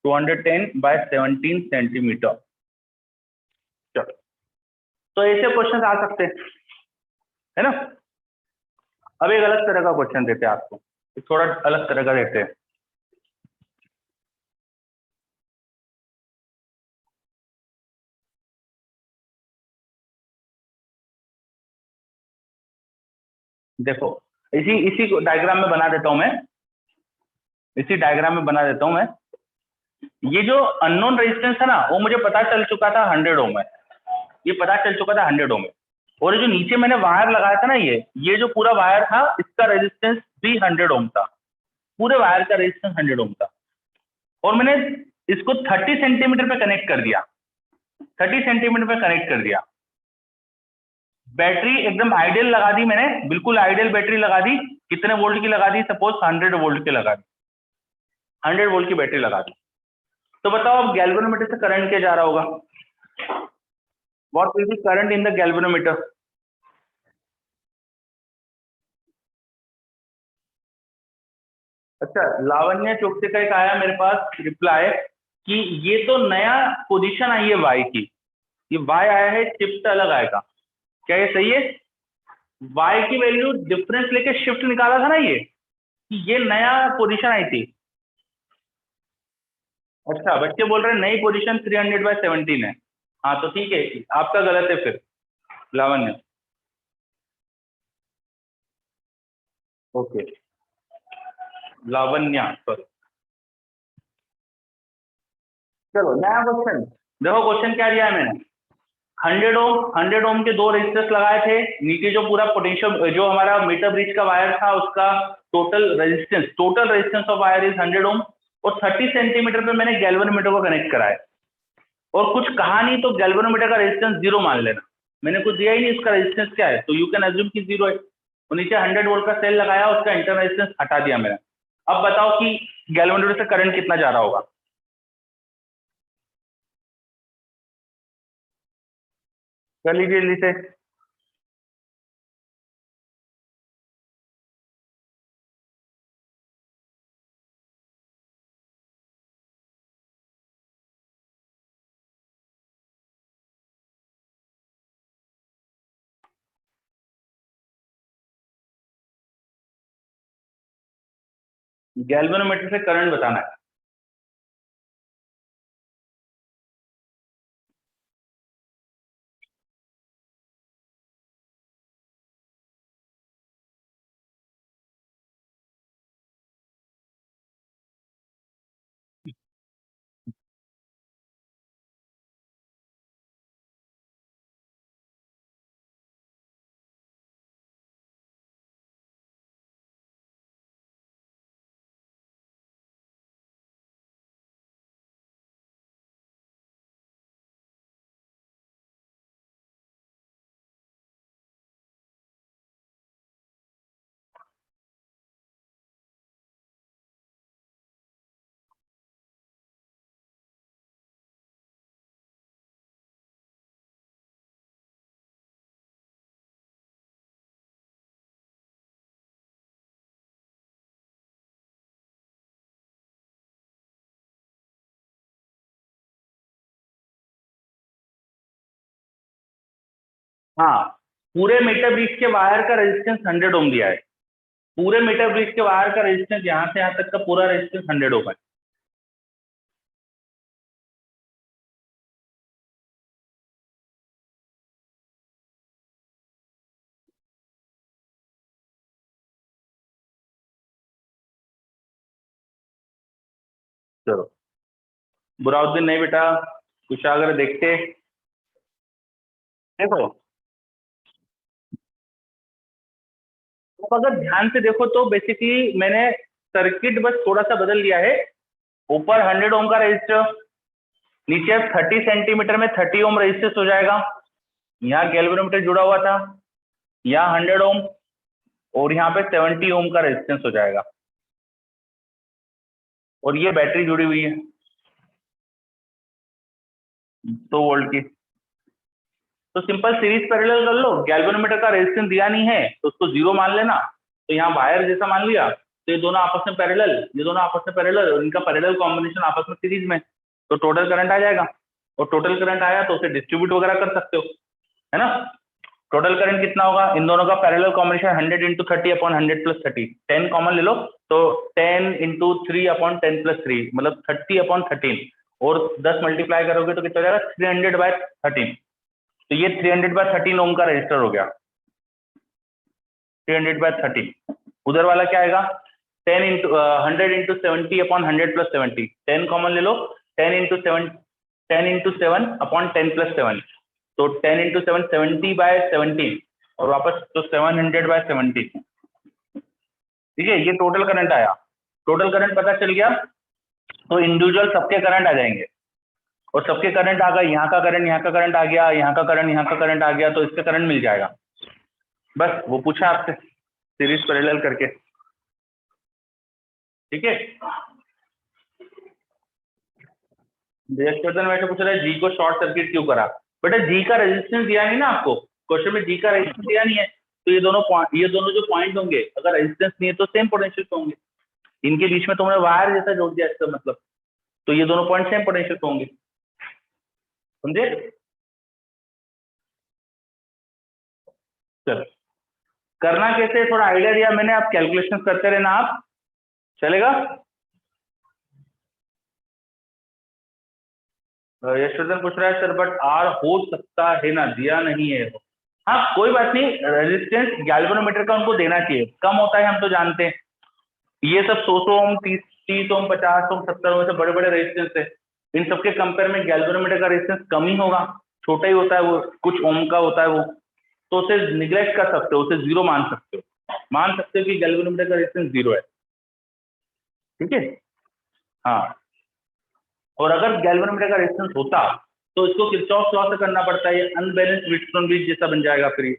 210/17 सेंटीमीटर। चलो, तो ऐसे क्वेश्चन आ सकते हैं, है ना। अब एक अलग तरह का क्वेश्चन देते हैं आपको, थोड़ा अलग तरह का देते हैं। देखो, इसी इसी डायग्राम में बना देता हूं मैं, इसी डायग्राम में बना देता हूं मैं। ये जो अननोन रेजिस्टेंस है ना, वो मुझे पता चल चुका था 100 ओम है, ये पता चल चुका था 100 ओम है, और ये जो नीचे मैंने वायर लगाया था ना, ये जो पूरा वायर था, इसका रेजिस्टेंस भी 100 ओम था, पूरे वायर का रेजिस्टेंस 100 ओम था, और मैंने इसको 30 सेंटीमीटर पे कनेक्ट कर दिया, 30 सेंटीमीटर पे कनेक्ट कर दिया। बैटरी एकदम आइडियल लगा दी मैंने, बिल्कुल आइडियल बैटरी लगा दी, कितने वोल्ट की लगा दी, सपोज 100 वोल्ट की लगा दी, 100 वोल्ट की बैटरी लगा दी। तो बताओ अब गैल्वेनोमीटर से करंट क्या जा रहा होगा, what will be current in the galvanometer. अच्छा, लावण्य चौकसे का एक आया मेरे पास रिप्लाई कि ये तो नया पोजीशन आई है वाई की, ये वाई आया है, शिफ्ट अलग आएगा, क्या ये सही है, वाई की वैल्यू डिफरेंस लेके शिफ्ट निकाला था ना, ये नया पोजीशन आई थी। अच्छा, बच्चे बोल रहे हैं नई पोजीशन 300/17 है, हाँ तो ठीक है, आपका गलत है फिर लावण्य। Okay, Lavanya sorry. चलो नया क्वेश्चन देखो, क्वेश्चन क्या दिया है मैंने, 100 ओम के 2 रेजिस्टर्स लगाए थे, नीचे जो पूरा पोटेंशियल जो हमारा मीटर ब्रिज का वायर था उसका total resistance of wire is 100 ओम, और 30 सेंटीमीटर पे मैंने गैल्वेनोमीटर को कनेक्ट कराया, और कुछ कहा नहीं तो गैल्वेनोमीटर का रेजिस्टेंस 0 मान लेना, मैंने कुछ दिया ही नहीं इसका रेजिस्टेंस क्या है, तो यू कैन अज्यूम कि 0 है। तो नीचे 100 वोल्ट का सेल लगाया, उसका इंटरनल रेजिस्टेंस हटा दिया मैंने। अब बताओ कि गैल्वेनोमीटर से करंट कितना जा रहा होगा। कर लीजिए जल्दी से। गैल्वेनोमीटर से करंट बताना है। हाँ, पूरे मीटर ब्रिज के वायर का रेजिस्टेंस 100 ओम दिया है, पूरे मीटर ब्रिज के वायर का रेजिस्टेंस यहाँ से यहाँ तक का पूरा रेजिस्टेंस 100 ओम है। चलो, बुराउद्दीन नहीं बेटा, कुशागर देखते, देखो अब अगर ध्यान से देखो तो बेसिकली मैंने सर्किट बस थोड़ा सा बदल दिया है। ऊपर 100 ओम का रेजिस्टर, नीचे 30 सेंटीमीटर में 30 ओम रेजिस्टेंस हो जाएगा, यहाँ गैल्वेनोमीटर जुड़ा हुआ था, यहाँ 100 ओम, और यहाँ पे 70 ओम का रेजिस्टेंस हो जाएगा, और ये बैटरी जुड़ी हुई है 2 वोल्ट की। तो सिंपल सीरीज पैरेलल कर लो, गैल्वेनोमीटर का रेजिस्टेंस दिया नहीं है तो उसको 0 मान लेना, तो यहाँ वायर जैसा मान लिया, तो ये दोनों आपस में पैरेलल, ये दोनों आपस में पैरेलल, और इनका पैरेलल कॉम्बिनेशन आपस में सीरीज में, तो टोटल करंट आ जाएगा, और टोटल करंट आया तो उसे डिस्ट्रीब्यूट वगैरह कर सकते हो, है ना। टोटल करंट कितना होगा, इन दोनों का parallel combination 100 into 30 upon 100 plus 30, 10 common ले लो, तो 10 इंटू 3 अपॉन 10 प्लस 3 मतलब 30 अपॉन 13, और 10 मल्टीप्लाई करोगे तो कितना हो जाएगा 300 बाय 13, तो ये 300 बाय 13 ओम का रजिस्टर हो गया, 300 बाय 13। उधर वाला क्या आएगा, 10 into 100 into 70 upon 100 plus 70, 10 common ले लो, 10 इंटू 7 अपॉन 10 प्लस 7, तो 10 इंटू 7 70 बाय 17, और वापस तो 700 बाय 70, ठीक है। ये टोटल करंट आया, टोटल करंट पता चल गया, तो इंडिविजुअल सबके करंट आ जाएंगे, और सबके करंट आ गए, यहाँ का करंट यहाँ का करंट आ गया, यहाँ का करंट यहाँ का करंट आ गया, तो इसका करंट मिल जाएगा। बस वो पूछा आपसे सीरीज पैरेलल करके, ठीक है। वैसे पूछ रहा है जी को शॉर्ट सर्किट क्यों करा, बेटा जी का रेजिस्टेंस दिया नहीं ना आपको, क्वेश्चन में जी का रेजिस्टेंस दिया नहीं है, तो ये दोनों जो पॉइंट होंगे अगर रेजिस्टेंस नहीं है तो सेम पोटेंशियल होंगे, इनके बीच में तुमने वायर जैसा जोड़ दिया इसका मतलब, तो ये दोनों पॉइंट सेम पोटेंशियल होंगे, समझे। चलो, करना कैसे थोड़ा आइडिया दिया मैंने, आप कैलकुलेशन करते रहना, आप चलेगा। यशवर्धन पूछ रहा है सर बट आर हो सकता है ना, दिया नहीं है। हाँ कोई बात नहीं, रेजिस्टेंस गैल्वेनोमीटर का उनको देना चाहिए, कम होता है हम तो जानते हैं, ये सब 100 ओम 30 ओम 50 ओम 70 ओम से बड़े बड़े रेजिस्टेंस है, इन सबके कंपेयर में गैल्वेनोमीटर का रेजिस्टेंस कम ही होगा, छोटा ही होता है वो, कुछ ओम का होता है वो, तो उसे निग्लेक्ट कर सकते हो, उसे जीरो मान सकते हो कि गैल्वेनोमीटर का रेजिस्टेंस जीरो है। ठीक है, हाँ। और अगर गैल्वेनोमीटर का रेजिस्टेंस होता तो इसको किरचॉफ लॉ से करना पड़ता है, ये अनबैलेंस्ड व्हीटस्टोन ब्रिज जैसा बन जाएगा फिर ये।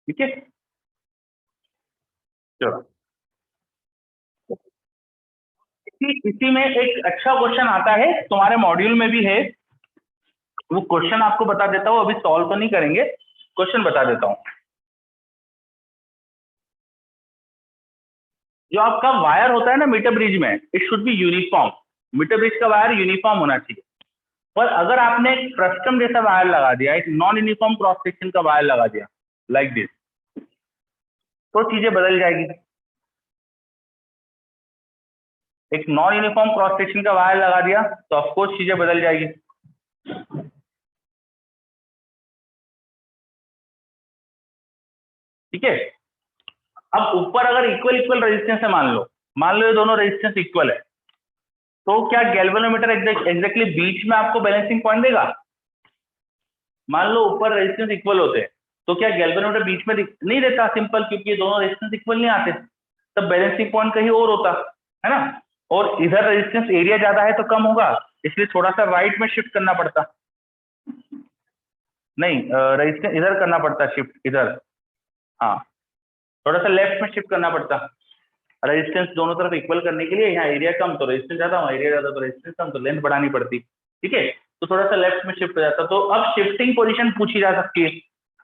ठीक है, चलो इसी में एक अच्छा क्वेश्चन आता है, तुम्हारे मॉड्यूल में भी है, वो क्वेश्चन आपको बता देता हूँ, अभी सॉल्व तो नहीं करेंगे, क्वेश्चन बता देता हूँ। जो आपका वायर होता है ना मीटर ब्रिज में, it should be uniform, meter bridge का वायर यूनिफॉर्म होना चाहिए। पर अगर आपने एक फ्रस्टम जैसा वायर लगा दिया, एक नॉन यूनिफॉर्म क्रॉस सेक्शन का वायर लगा दिया लाइक दिस, तो चीजें बदल जाएगी। एक नॉन यूनिफॉर्म क्रॉस सेक्शन का वायर लगा दिया तो ऑफकोर्स चीजें बदल जाएगी। ठीक है, अब ऊपर अगर इक्वल रेजिस्टेंस है, मान लो ये दोनों रेजिस्टेंस इक्वल है, तो क्या गैल्वेनोमीटर एग्जैक्टली बीच में आपको बैलेंसिंग पॉइंट देगा? मान लो ऊपर रेजिस्टेंस इक्वल होते हैं, तो क्या गैल्वेनोमीटर बीच में नहीं देता? सिंपल, क्योंकि ये दोनों रेजिस्टेंस इक्वल नहीं आते, तब बैलेंसिंग पॉइंट कहीं और होता है ना। और इधर रेजिस्टेंस एरिया ज्यादा है तो कम होगा, इसलिए थोड़ा सा राइट में शिफ्ट करना पड़ता, नहीं रेजिस्टेंस इधर करना पड़ता शिफ्ट, इधर, हाँ थोड़ा सा लेफ्ट में शिफ्ट करना पड़ता, रेजिस्टेंस दोनों तरफ इक्वल करने के लिए। यहाँ एरिया कम तो रेजिस्टेंस ज्यादा, वहाँ एरिया ज्यादा तो रेजिस्टेंस कम, तो लेंथ बढ़ानी पड़ती। ठीक है, तो थोड़ा सा लेफ्ट में शिफ्ट हो जाता। तो अब शिफ्टिंग पोजीशन पूछी जा सकती है,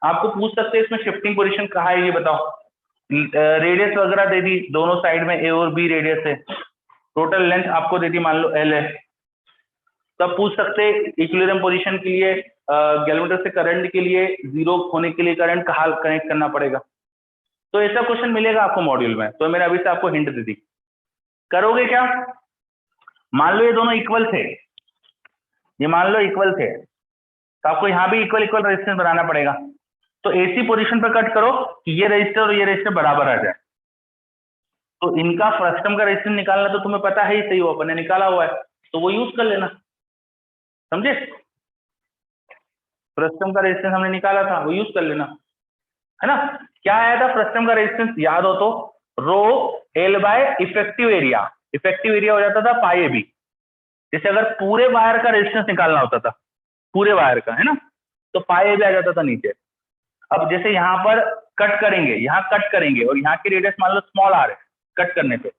आपको पूछ सकते हैं इसमें शिफ्टिंग पोजीशन कहाँ है ये बताओ। रेडियस वगैरह दे दी, दोनों साइड में ए और बी रेडियस है, टोटल लेंथ आपको दे दी मान लो एल है। तब पूछ सकते इक्विलिब्रियम पोजीशन के लिए गैल्वेनोमीटर से करंट के लिए जीरो होने के लिए करंट कहाँ कनेक्ट करना पड़ेगा। तो ऐसा क्वेश्चन मिलेगा आपको मॉड्यूल में, तो मैंने अभी से आपको हिंट दे दी। करोगे क्या? मान लो ये दोनों इक्वल थे, ये मान लो इक्वल थे, तो आपको यहाँ भी इक्वल रेजिस्टेंस बनाना पड़ेगा। तो ऐसी पोजीशन पर कट करो कि ये रजिस्टर और ये रजिस्टर बराबर आ जाए। तो इनका फ्रस्टम का रेजिस्टेंस निकालना तो तुम्हें पता है ही, सही हो, अपन ने निकाला हुआ है, तो वो यूज कर लेना। समझे? फ्रस्टम का रेजिस्टेंस हमने निकाला था, वो यूज कर लेना, है ना। क्या आया था फ्रस्टम का रेजिस्टेंस, याद हो तो, रो L bye effective area, effective area हो जाता था पाई ए बी। जैसे अगर पूरे वायर का रेजिस्टेंस निकालना होता था, पूरे वायर का, है ना, तो पाई ए बी आ जाता था नीचे। अब जैसे यहाँ पर कट करेंगे, यहाँ कट करेंगे और यहाँ की रेडियस मान लो स्मॉल आर है कट करने पे,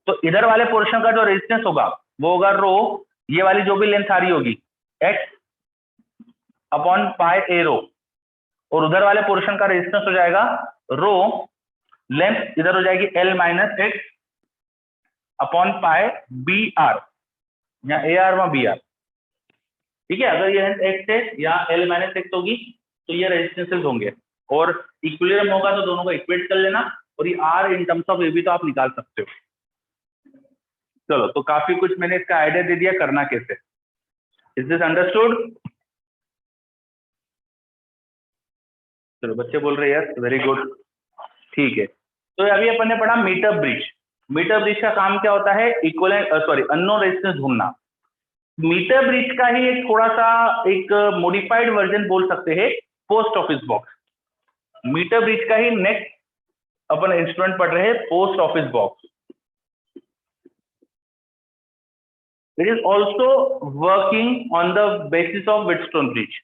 तो इधर वाले पोर्शन का जो रेजिस्टेंस होगा वो होगा रो, ये वाली जो भी लेंथ आ रही होगी एक्स अपॉन पाई ए रो, और उधर वाले पोर्शन का रेजिस्टेंस हो जाएगा रो, लेंथ इधर हो जाएगी L minus X upon pi B R, या ए आर वहां बी आर। ठीक है, अगर ये लेंथ एक्स है या एल माइनस एक्स होगी तो ये रेजिस्टेंसेस होंगे, और इक्विलिब्रियम होगा तो दोनों को इक्वेट कर लेना, और ये R in terms of A B तो आप निकाल सकते हो। चलो, तो काफी कुछ मैंने इसका आइडिया दे दिया करना कैसे। Is this understood? चलो बच्चे बोल रहे हैं यस, वेरी गुड। ठीक है, तो अभी अपन ने पढ़ा मीटर ब्रिज। मीटर ब्रिज का काम क्या होता है? इक्विवेलेंट अननोन रेजिस्टेंस ढूंढना। मीटर ब्रिज का ही एक थोड़ा सा एक मॉडिफाइड वर्जन बोल सकते हैं post office box. Meter bridge का ही नेक्स्ट अपन इंस्ट्रूमेंट पढ़ रहे हैं post office box. It is also working on the basis of Wheatstone bridge.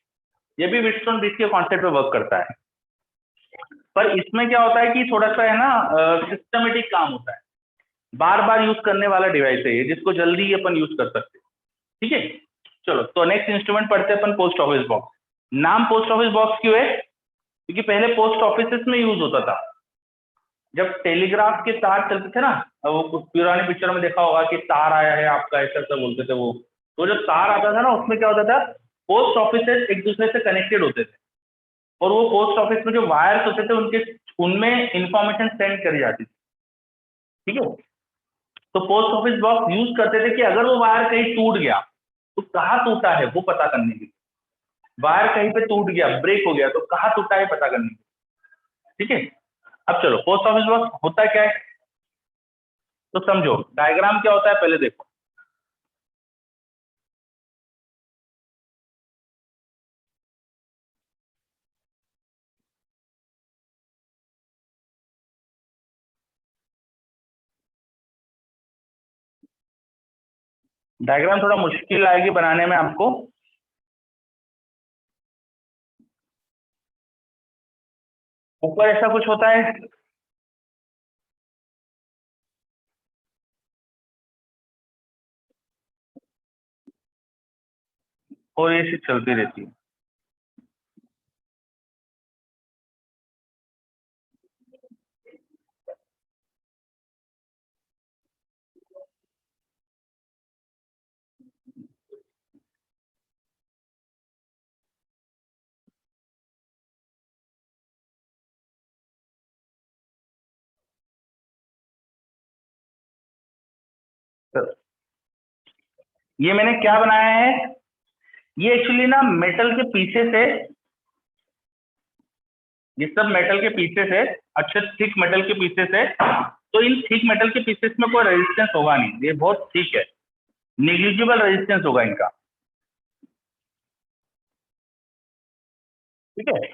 ये भी व्हीटस्टोन ब्रिज के कॉन्सेप्ट पे वर्क करता है, पर इसमें क्या होता है कि थोड़ा सा है ना सिस्टमेटिक काम होता है, बार बार यूज करने वाला डिवाइस है ये, जिसको जल्दी अपन यूज कर सकते हैं। ठीक है, चलो तो नेक्स्ट इंस्ट्रूमेंट पढ़ते हैं अपन पोस्ट ऑफिस बॉक्स। नाम पोस्ट ऑफिस बॉक्स क्यों है? क्योंकि पहले पोस्ट ऑफिस में यूज होता था, जब टेलीग्राफ के तार चलते थे ना, वो पुरानी पिक्चर में देखा होगा कि तार आया है आपका, ऐसा ऐसा बोलते थे वो। तो जब तार आता था ना, उसमें क्या होता था, पोस्ट ऑफिस एक दूसरे से कनेक्टेड होते थे, और वो पोस्ट ऑफिस में जो वायर्स होते थे उनके उनमें इंफॉर्मेशन सेंड करी जाती थी। ठीक है, तो पोस्ट ऑफिस बॉक्स यूज करते थे कि अगर वो वायर कहीं टूट गया तो कहाँ टूटा है वो पता करने के लिए। वायर कहीं पे टूट गया, ब्रेक हो गया, तो कहाँ टूटा है पता करने के लिए। ठीक है, अब चलो पोस्ट ऑफिस बॉक्स होता क्या है तो समझो, डायग्राम क्या होता है पहले देखो। डायग्राम थोड़ा मुश्किल आएगी बनाने में आपको। ऊपर ऐसा कुछ होता है, और ये चीज चलती रहती है। तो ये मैंने क्या बनाया है, ये एक्चुअली ना मेटल के पीसेस है, ये सब मेटल के पीसेस है, अच्छे थिक मेटल के पीसेस है। तो इन थिक मेटल के पीसेस में कोई रेजिस्टेंस होगा नहीं, ये बहुत थिक है, नेग्लिजिबल रेजिस्टेंस होगा इनका, ठीक है।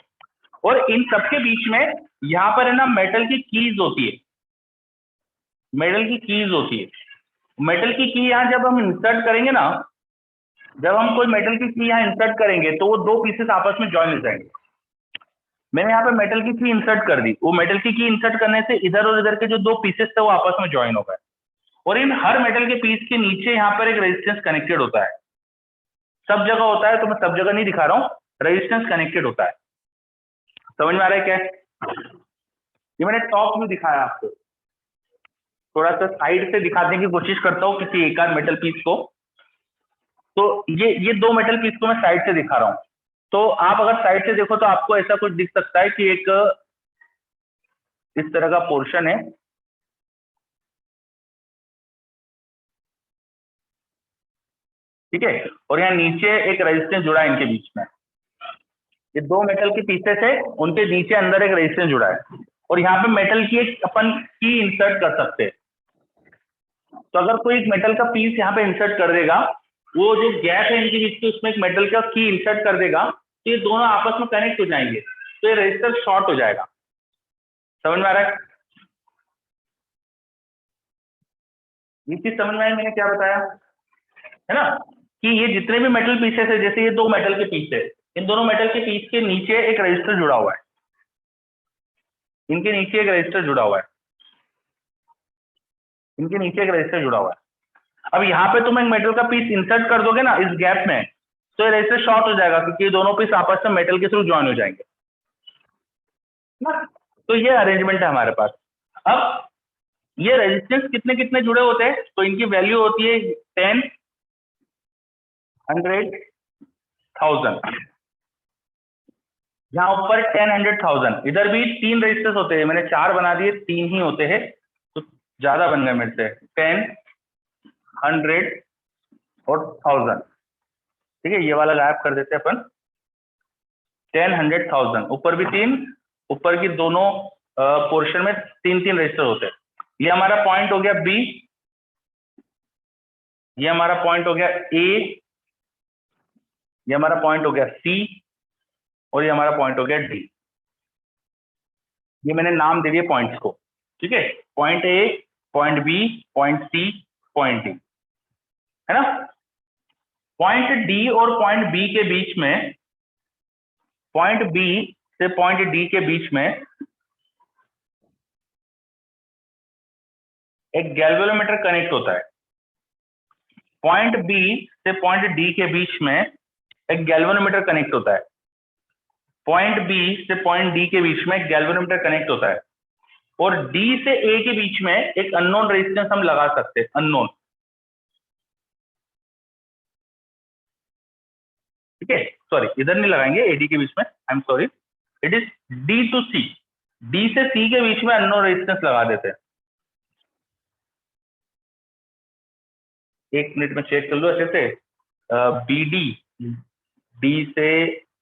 और इन सबके बीच में यहाँ पर है ना मेटल की कीज होती है, मेटल की कीज होती है। मेटल की की यहाँ जब हम इंसर्ट करेंगे ना, जब हम कोई मेटल की की यहाँ इंसर्ट करेंगे तो वो दो पीसेस आपस में ज्वाइन हो जाएंगे। मैंने यहाँ पे मेटल की इंसर्ट कर दी, वो मेटल की इंसर्ट करने से इधर और इधर के जो दो पीसेस थे वो आपस में ज्वाइन हो गए। और इन हर मेटल के पीस के नीचे यहाँ पर एक रेजिस्टेंस कनेक्टेड होता है, सब जगह होता है, तो मैं सब जगह नहीं दिखा रहा हूँ, रेजिस्टेंस कनेक्टेड होता है। समझ में आ रहा है क्या? ये मैंने टॉप व्यू दिखाया आपको, थोड़ा सा साइड से दिखाने की कोशिश करता हूँ किसी एक आध मेटल पीस को। तो ये दो मेटल पीस को मैं साइड से दिखा रहा हूँ। तो आप अगर साइड से देखो तो आपको ऐसा कुछ दिख सकता है कि एक इस तरह का पोर्शन है, ठीक है, और यहाँ नीचे एक रेजिस्टेंस जुड़ा है इनके बीच में। ये दो मेटल के पीसेस है, उनके नीचे अंदर एक रेजिस्टेंस जुड़ा है, और यहाँ पे मेटल की एक अपन की इंसर्ट कर सकते हैं। तो अगर कोई एक मेटल का पीस यहाँ पे इंसर्ट कर देगा, वो जो गैप है इनके बीच की उसमें एक मेटल का की इंसर्ट कर देगा, तो ये दोनों आपस में कनेक्ट हो जाएंगे, तो ये रेजिस्टर शॉर्ट हो जाएगा। समझ में आ रहा है? ये चीज समझ में आई मैंने क्या बताया है ना, कि ये जितने भी मेटल पीसेस है, जैसे ये दो मेटल के पीस है, इन दोनों मेटल के पीस के नीचे एक रेजिस्टर जुड़ा हुआ है, इनके नीचे एक रेजिस्टर जुड़ा हुआ है, इनके नीचे एक रेजिस्टर जुड़ा हुआ है। अब यहाँ पे तुम एक मेटल का पीस इंसर्ट कर दोगे ना इस गैप में, तो ये रेजिस्टर शॉर्ट हो जाएगा, क्योंकि ये दोनों पीस आपस में मेटल के थ्रू ज्वाइन हो जाएंगे ना। तो ये अरेंजमेंट है हमारे पास। अब ये रेजिस्टेंस कितने कितने जुड़े होते हैं, तो इनकी वैल्यू होती है 10, 100, 1000। यहाँ ऊपर 10, 100, 1000, इधर भी 3 रेजिस्टर्स होते हैं, मैंने 4 बना दिए, 3 ही होते हैं, तो ज्यादा बन गए मेरे से, 10, 100 और 1000, ठीक है। ये वाला गायब कर देते हैं अपन, 10, 100, 1000, ऊपर भी 3, ऊपर की दोनों पोर्शन में 3 रजिस्टर होते हैं। ये हमारा पॉइंट हो गया बी, ये हमारा पॉइंट हो गया ए, ये हमारा पॉइंट हो गया सी, और ये हमारा पॉइंट हो गया डी। ये मैंने नाम दे दिए पॉइंट्स को, ठीक है, point A, point B, point C, point D, है ना। पॉइंट डी और पॉइंट बी के बीच में, पॉइंट बी से पॉइंट डी के बीच में एक गैल्वेनोमीटर कनेक्ट होता है। पॉइंट बी से पॉइंट डी के बीच में एक गैल्वेनोमीटर कनेक्ट होता है। पॉइंट बी से पॉइंट डी के बीच में एक गैल्वेनोमीटर कनेक्ट होता है, और डी से ए के बीच में एक अननोन रेजिस्टेंस हम लगा सकते हैं, अननोन, ठीक है। सॉरी, इधर नहीं लगाएंगे एडी के बीच में, I am sorry, it is D to C, D से सी के बीच में अननोन रेजिस्टेंस लगा देते हैं। एक मिनट में चेक कर लो अच्छे से, बी डी, डी से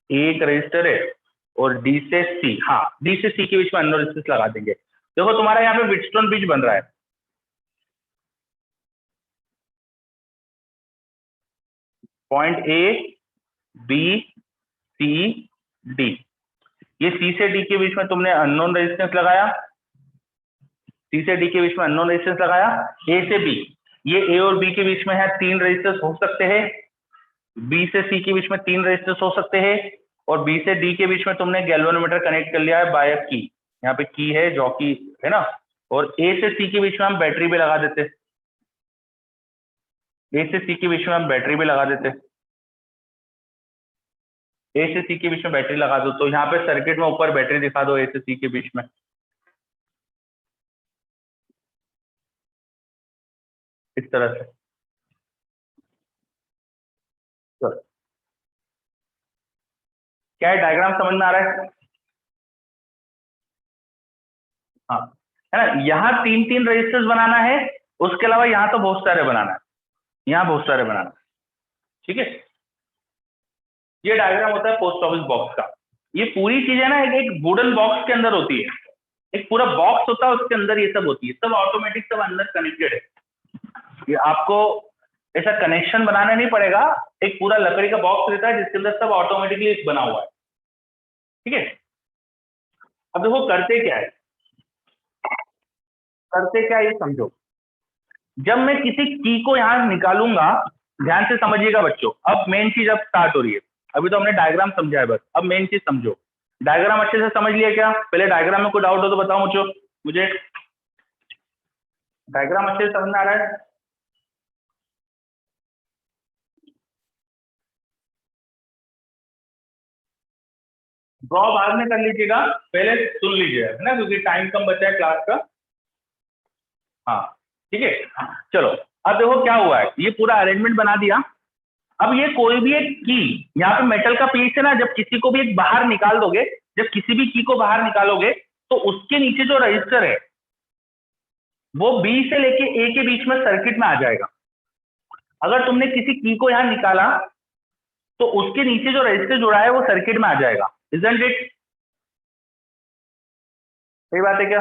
एक रजिस्टर है, और डी से सी, हाँ, डी से सी के बीच में अननोन रेजिस्टेंस लगा देंगे। देखो तुम्हारा यहाँ पे व्हीटस्टोन ब्रिज बन रहा है, point A, B, C, D, ये सी से डी के बीच में तुमने अननोन रेजिस्टेंस लगाया, सी से डी के बीच में अननोन रेजिस्टेंस लगाया, ए से बी, ये ए और बी के बीच में है 3 रेजिस्टर्स हो सकते हैं, बी से सी के बीच में 3 रेजिस्टर्स हो सकते हैं, और बी से डी के बीच में तुमने गैल्वेनोमीटर कनेक्ट कर लिया है बाय अ की, यहाँ पे की है जॉकी है ना, और ए से सी के बीच में हम बैटरी भी लगा देते, ए से सी के बीच में हम बैटरी भी लगा देते, ए से सी के बीच में बैटरी लगा दो, तो यहाँ पे सर्किट में ऊपर बैटरी दिखा दो ए से सी के बीच में, इस तरह से। तो क्या डायग्राम समझ में आ रहा है? हाँ, है ना, यहाँ 3 रजिस्टर्स बनाना है, उसके अलावा यहाँ तो बहुत सारे बनाना है, यहाँ बहुत सारे बनाना है, ठीक है। ये डायग्राम होता है पोस्ट ऑफिस बॉक्स का। ये पूरी चीज है ना एक वुडन बॉक्स के अंदर होती है, एक पूरा बॉक्स होता है, उसके अंदर ये सब होती है, सब ऑटोमेटिक, सब अंदर कनेक्टेड है। ये आपको ऐसा कनेक्शन बनाना नहीं पड़ेगा, एक पूरा लकड़ी का बॉक्स रहता है जिसके अंदर सब ऑटोमेटिकली बना हुआ है, ठीक है। अब देखो करते क्या है, करते क्या ये समझो। जब मैं किसी की को यहां निकालूंगा, ध्यान से समझिएगा बच्चों, अब मेन चीज अब स्टार्ट हो रही है। अभी तो हमने डायग्राम समझा है बस, अब मेन चीज समझो। डायग्राम अच्छे से समझ लिया क्या? पहले डायग्राम में कोई डाउट हो तो बताओ मुझे डायग्राम अच्छे से समझ में आ रहा है? ड्रॉ बाद में कर लीजिएगा, पहले सुन लीजिए, है ना, क्योंकि टाइम कम बचा है क्लास का। हाँ ठीक है, चलो अब देखो क्या हुआ है, ये पूरा अरेंजमेंट बना दिया। अब ये कोई भी एक की, यहाँ पे मेटल का पीस है ना, जब किसी को भी एक बाहर निकाल दोगे, जब किसी भी की को बाहर निकालोगे तो उसके नीचे जो रजिस्टर है वो बी से लेके ए के बीच में सर्किट में आ जाएगा। अगर तुमने किसी की को यहां निकाला तो उसके नीचे जो रजिस्टर जुड़ा है वो सर्किट में आ जाएगा। Isn't it? सही बात है क्या?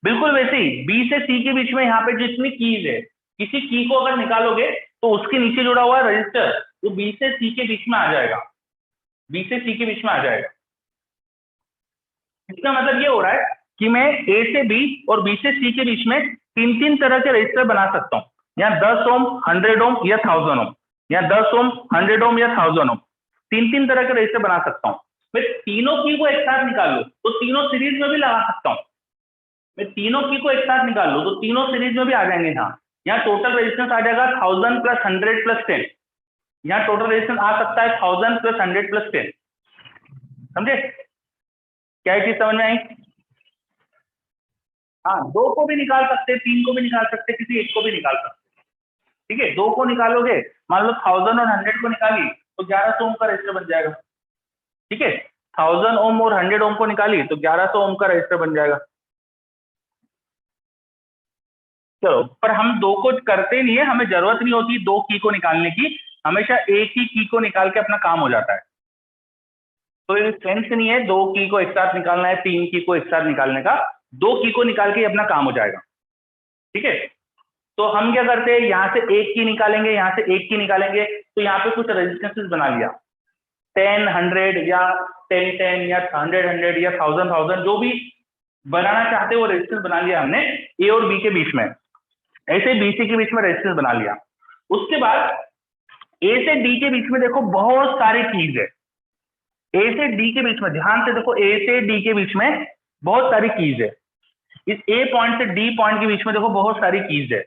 बिल्कुल वैसे ही बी से सी के बीच में यहाँ पे जितनी कीज है, किसी की को अगर निकालोगे तो उसके नीचे जुड़ा हुआ रजिस्टर वो बी से सी के बीच में आ जाएगा, बी से सी के बीच में आ जाएगा। इसका मतलब ये हो रहा है कि मैं ए से बी और बी से सी के बीच में 3 तरह के रजिस्टर बना सकता हूँ। यहाँ 10 ओम, 100 ओम या 1000 ओम, यहाँ 10 ओम, 100 ओम या 1000 ओम, 3 तरह के रजिस्टर बना सकता हूँ। मैं तीनों की को एक साथ निकाल लूँ तो तीनों सीरीज में भी लगा सकता हूँ। मैं तीनों की को एक साथ निकाल लूँ तो तीनों सीरीज में भी आ जाएंगे। यहाँ टोटल रेजिस्टेंस आ जाएगा 1000 + 100 + 10। यहाँ टोटल रेजिस्टेंस आ सकता है 1000 + 100 + 10। समझे क्या चीज समझ में आई? हाँ, 2 को भी निकाल सकते, 3 को भी निकाल सकते, किसी एक को भी निकाल सकते। ठीक है, 2 को निकालोगे, मान लो 1000 और 100 को निकाली तो 1100 ओम का रजिस्टर बन जाएगा। ठीक है, 1000 ओम और 100 ओम को निकाली तो 1100 ओम का रजिस्टर बन जाएगा। चलो, पर हम 2 को करते नहीं है, हमें जरूरत नहीं होती 2 की को निकालने की, हमेशा एक ही की को निकाल के अपना काम हो जाता है। तो ये सेंस नहीं है 2 की को एक साथ निकालना है, 3 की को एक साथ निकालने का, 2 की को निकाल के अपना काम हो जाएगा। ठीक है, तो हम क्या करते हैं, यहाँ से एक की निकालेंगे, यहाँ से एक की निकालेंगे, तो यहाँ पे कुछ रेजिस्टेंसेस बना लिया, 10 100 या 10 10 या 100 100 या 1000 1000, जो भी बनाना चाहते वो रेजिस्टेंस बना लिया हमने ए और बी के बीच में। ऐसे बी सी के बीच में रेजिस्टेंस बना लिया। उसके बाद ए से डी के बीच में देखो बहुत सारी कीज है। ए से डी के बीच में ध्यान से देखो, ए से डी के बीच में बहुत सारी कीज है। इस ए पॉइंट से डी पॉइंट के बीच में देखो बहुत सारी कीज है।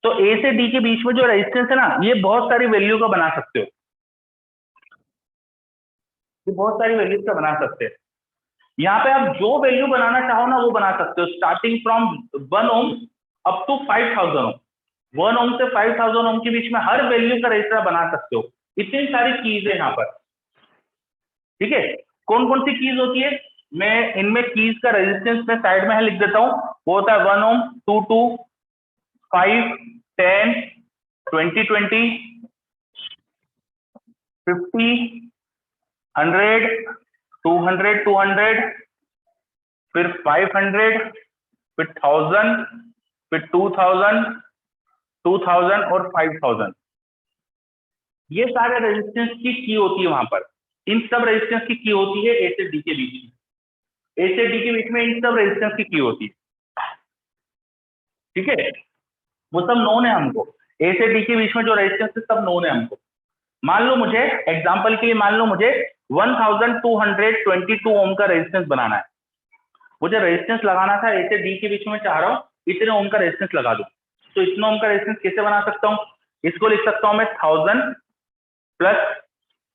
तो ए से डी के बीच में जो रेजिस्टेंस है ना, ये बहुत सारी वैल्यू का बना सकते हो, ये बहुत सारी वैल्यूज का बना सकते हैं। यहाँ पे आप जो वैल्यू बनाना चाहो ना वो बना सकते हो, starting from 1 ohm up to 5000 ohm. 1 ohm से 5000 ओम के बीच में हर वैल्यू का रजिस्टर बना सकते हो। इतनी सारी कीज है यहाँ पर। ठीक है, कौन कौन सी कीज होती है, मैं इनमें कीज का रेजिस्टेंस में साइड में लिख देता हूँ। वो होता है 1 ओम, 2 2, 5 10, 20 20, 50, 100, 200 200, फिर 500, फिर 1000, फिर 2000, 2000 और 5000। ये सारे रेजिस्टेंस की होती है वहां पर। इन सब रेजिस्टेंस की होती है ए से डी के बीच में। ए से डी के बीच में इन सब रेजिस्टेंस की होती है। ठीक है, वो सब नोन है हमको। ए से डी के बीच में जो रेजिस्टेंस है सब नोन है हमको। मान लो मुझे एग्जांपल के लिए, मान लो मुझे 1222 ओम का रेजिस्टेंस बनाना है। मुझे रेजिस्टेंस लगाना था ए से डी के बीच में, चाह रहा हूँ इतने ओम का रेजिस्टेंस लगा दूं। तो इतने ओम का रेजिस्टेंस कैसे बना सकता हूँ? इसको लिख सकता हूँ मैं 1000 प्लस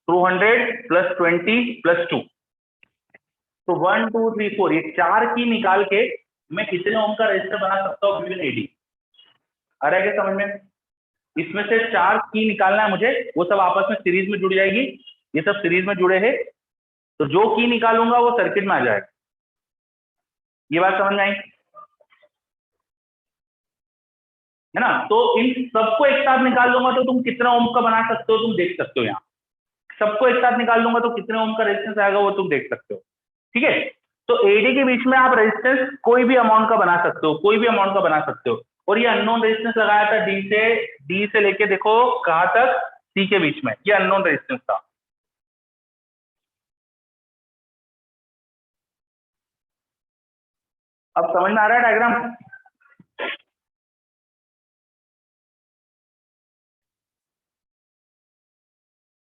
200 प्लस 20 प्लस 2। तो 1 2 3 4 ये 4 की निकाल के मैं कितने ओम का रेजिस्टर बना सकता हूँ बिटवीन एडी। आ रहा है क्या समझ में? इसमें से 4 की निकालना है मुझे, वो सब आपस में सीरीज में जुड़ जाएगी। ये सब सीरीज में जुड़े हैं, तो जो की निकालूंगा वो सर्किट में आ जाएगा। ये बात समझ में आई है ना? तो इन सबको एक साथ निकाल लूंगा तो तुम कितना ओम का बना सकते हो तुम देख सकते हो। यहाँ सबको एक साथ निकाल लूंगा तो कितने ओम का रेजिस्टेंस आएगा वो तुम देख सकते हो। ठीक है, तो एडी के बीच में आप रेजिस्टेंस कोई भी अमाउंट का बना सकते हो, कोई भी अमाउंट का बना सकते हो। और ये अननोन रेजिस्टेंस लगाया था डी से लेके देखो कहां तक, सी के बीच में, ये अननोन रेजिस्टेंस था। अब समझ में आ रहा है डायग्राम?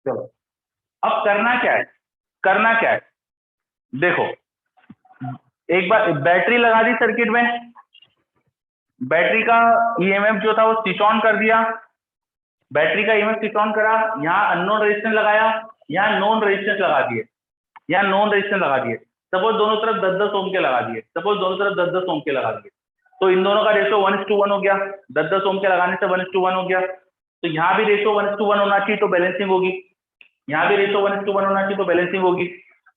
चलो, अब करना क्या है, करना क्या है, देखो एक बार बैटरी लगा दी सर्किट में, बैटरी का ईएमएफ जो था वो स्विच ऑन कर दिया, बैटरी का ईएमएफ स्विच ऑन करा, यहाँ अननोन रेजिस्टेंस लगाया, यहाँ नॉन रेजिस्टेंस लगा दिए, यहाँ नॉन रेजिस्टेंस लगा दिए। सपोज दोनों तरफ 10-10 ओम के लगा दिए, सपोज दोनों तरफ 10-10 ओम के लगा दिए, तो इन दोनों का रेशो 1:1 हो गया। 10-10 ओम के लगाने से 1:1 हो गया। तो यहाँ भी रेशो 1:1 होना चाहिए तो बैलेंसिंग होगी, यहाँ भी रेशो 1:1 होना चाहिए तो बैलेंसिंग होगी।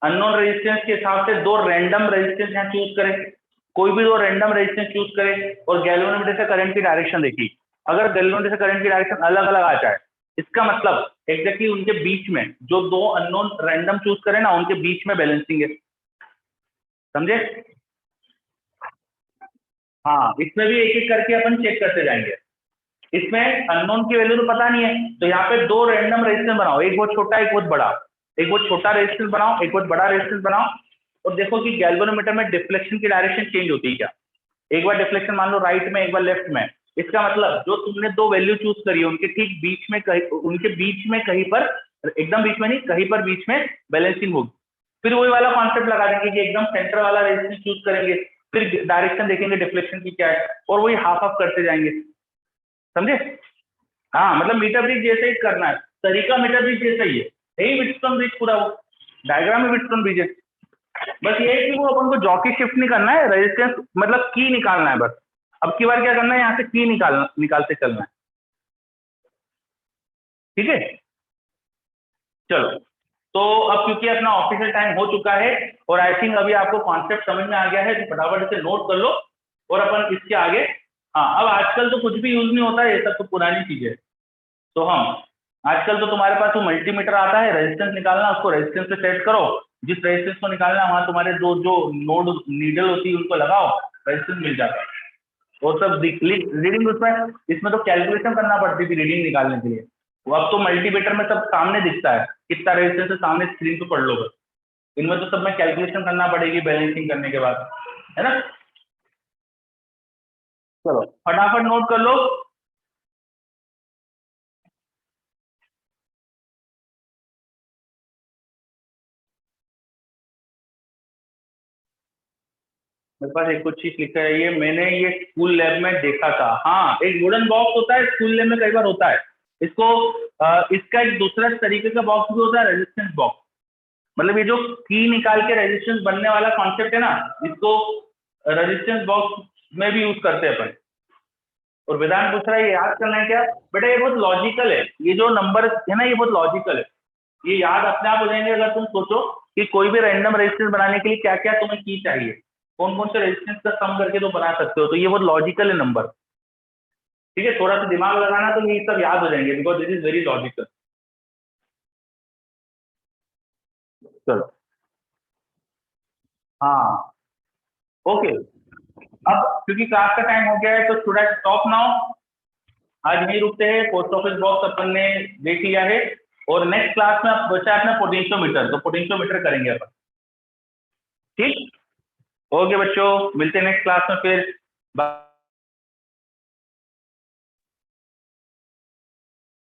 अननोन रेजिस्टेंस के हिसाब से दो रैंडम रेजिस्टेंस यहाँ चूज करें, कोई भी दो रैंडम रेजिस्टेंस चूज करें और गैल्वेनोमीटर से करंट की डायरेक्शन देखिए। अगर गैल्वेनोमीटर से करंट की डायरेक्शन अलग अलग आ जाए, इसका मतलब एग्जैक्टली उनके बीच में जो दो अननोन रैंडम चूज करें ना, उनके बीच में बैलेंसिंग है। समझे? हाँ, इसमें भी एक एक करके अपन चेक करते जाएंगे। इसमें अननोन की वैल्यू तो पता नहीं है, तो यहाँ पे दो रैंडम रेजिस्टेंस बनाओ, एक बहुत छोटा एक बहुत बड़ा। एक बहुत छोटा रेजिस्टेंस बनाओ, एक बहुत बड़ा रेजिस्टेंस बनाओ, और देखो कि गैल्वेनोमीटर में डिफ्लेक्शन की डायरेक्शन चेंज होती है क्या। एक बार डिफ्लेक्शन मान लो राइट में, एक बार लेफ्ट में, इसका मतलब जो तुमने दो वैल्यू चूज करी है उनके ठीक बीच में कहीं, उनके बीच में कहीं पर, एकदम बीच में नहीं, कहीं पर बीच में बैलेंसिंग होगी। फिर वही वाला कॉन्सेप्ट लगा देंगे कि एकदम सेंटर वाला रेजिस्टेंस चूज करेंगे, फिर डायरेक्शन देखेंगे डिफ्लेक्शन की क्या है, और वही हाफ हाफ करते जाएंगे। समझे? हाँ, मतलब मीटर ब्रिज जैसे ही करना है, तरीका मीटर ब्रिज जैसा ही है, यही व्हीटस्टोन ब्रिज पूरा, वो डायग्राम में व्हीटस्टोन ब्रिज है। बस ये है कि वो अपन को जॉकी शिफ्ट नहीं करना है, रेजिस्टेंस मतलब की निकालना है बस। अब की बार क्या करना है, यहाँ से की निकालते चलना है। ठीक है, चलो। तो अब क्योंकि अपना ऑफिशियल टाइम हो चुका है और आई थिंक अभी आपको कॉन्सेप्ट समझ में आ गया है, तो फटाफट इसे नोट कर लो और अपन इसके आगे। हाँ, अब आजकल तो कुछ भी यूज नहीं होता है, ये सब तो पुरानी चीज है। तो हम आजकल तो तुम्हारे पास वो मल्टीमीटर आता है, रेजिस्टेंस निकालना, उसको रेजिस्टेंस से सेट करो, जिस रेजिस्टेंस को निकालना है वहां तुम्हारे दो जो नोड नीडल होती है उनको लगाओ, रेजिस्टेंस मिल जाता है। वो सब रीडिंग उसमें, इसमें तो कैलकुलेशन करना पड़ती थी रीडिंग निकालने के लिए, वो अब तो मल्टीमीटर में सब सामने दिखता है, कितना रेजिस्टेंस है सामने स्क्रीन पे पढ़ लो बस। इनमें तो सब में कैलकुलेशन करना पड़ेगी बैलेंसिंग करने के बाद, है ना? चलो फटाफट नोट कर लो। मेरे पास एक कुछ चीज लिखा है, ये मैंने ये स्कूल लैब में देखा था। हाँ, एक वुडन बॉक्स होता है स्कूल लैब में, कई बार होता है इसको, इसका एक दूसरा तरीके का बॉक्स भी होता है, रेजिस्टेंस बॉक्स। मतलब ये जो की निकाल के रेजिस्टेंस बनने वाला कॉन्सेप्ट है ना, इसको रेजिस्टेंस बॉक्स में भी यूज करते हैं अपन। और वेदांत पूछ रहा है ये याद करना है क्या? बेटा ये बहुत लॉजिकल है, ये जो नंबर है ना ये बहुत लॉजिकल है, ये याद अपने आप हो जाएंगे अगर तुम सोचो कि कोई भी रैंडम रेजिस्टेंस बनाने के लिए क्या क्या तुम्हें की चाहिए, कौन कौन से रेजिस्टेंस का सम करके तो बना सकते हो। तो ये बहुत लॉजिकल है नंबर। ठीक है, थोड़ा सा दिमाग लगाना तो ये सब याद हो जाएंगे, because this is very logical. चलो, हाँ, ओके। अब क्योंकि क्लास का टाइम हो गया है तो शुड आई स्टॉप नाउ? आज यही रुकते हैं, पोस्ट ऑफिस बॉक्स अपन ने देख लिया है, और नेक्स्ट क्लास में अब बचा अपना पोटेंशियोमीटर, तो पोटेंशियोमीटर करेंगे अपन। ठीक, ओके बच्चों, मिलते हैं नेक्स्ट क्लास में फिर। बाय।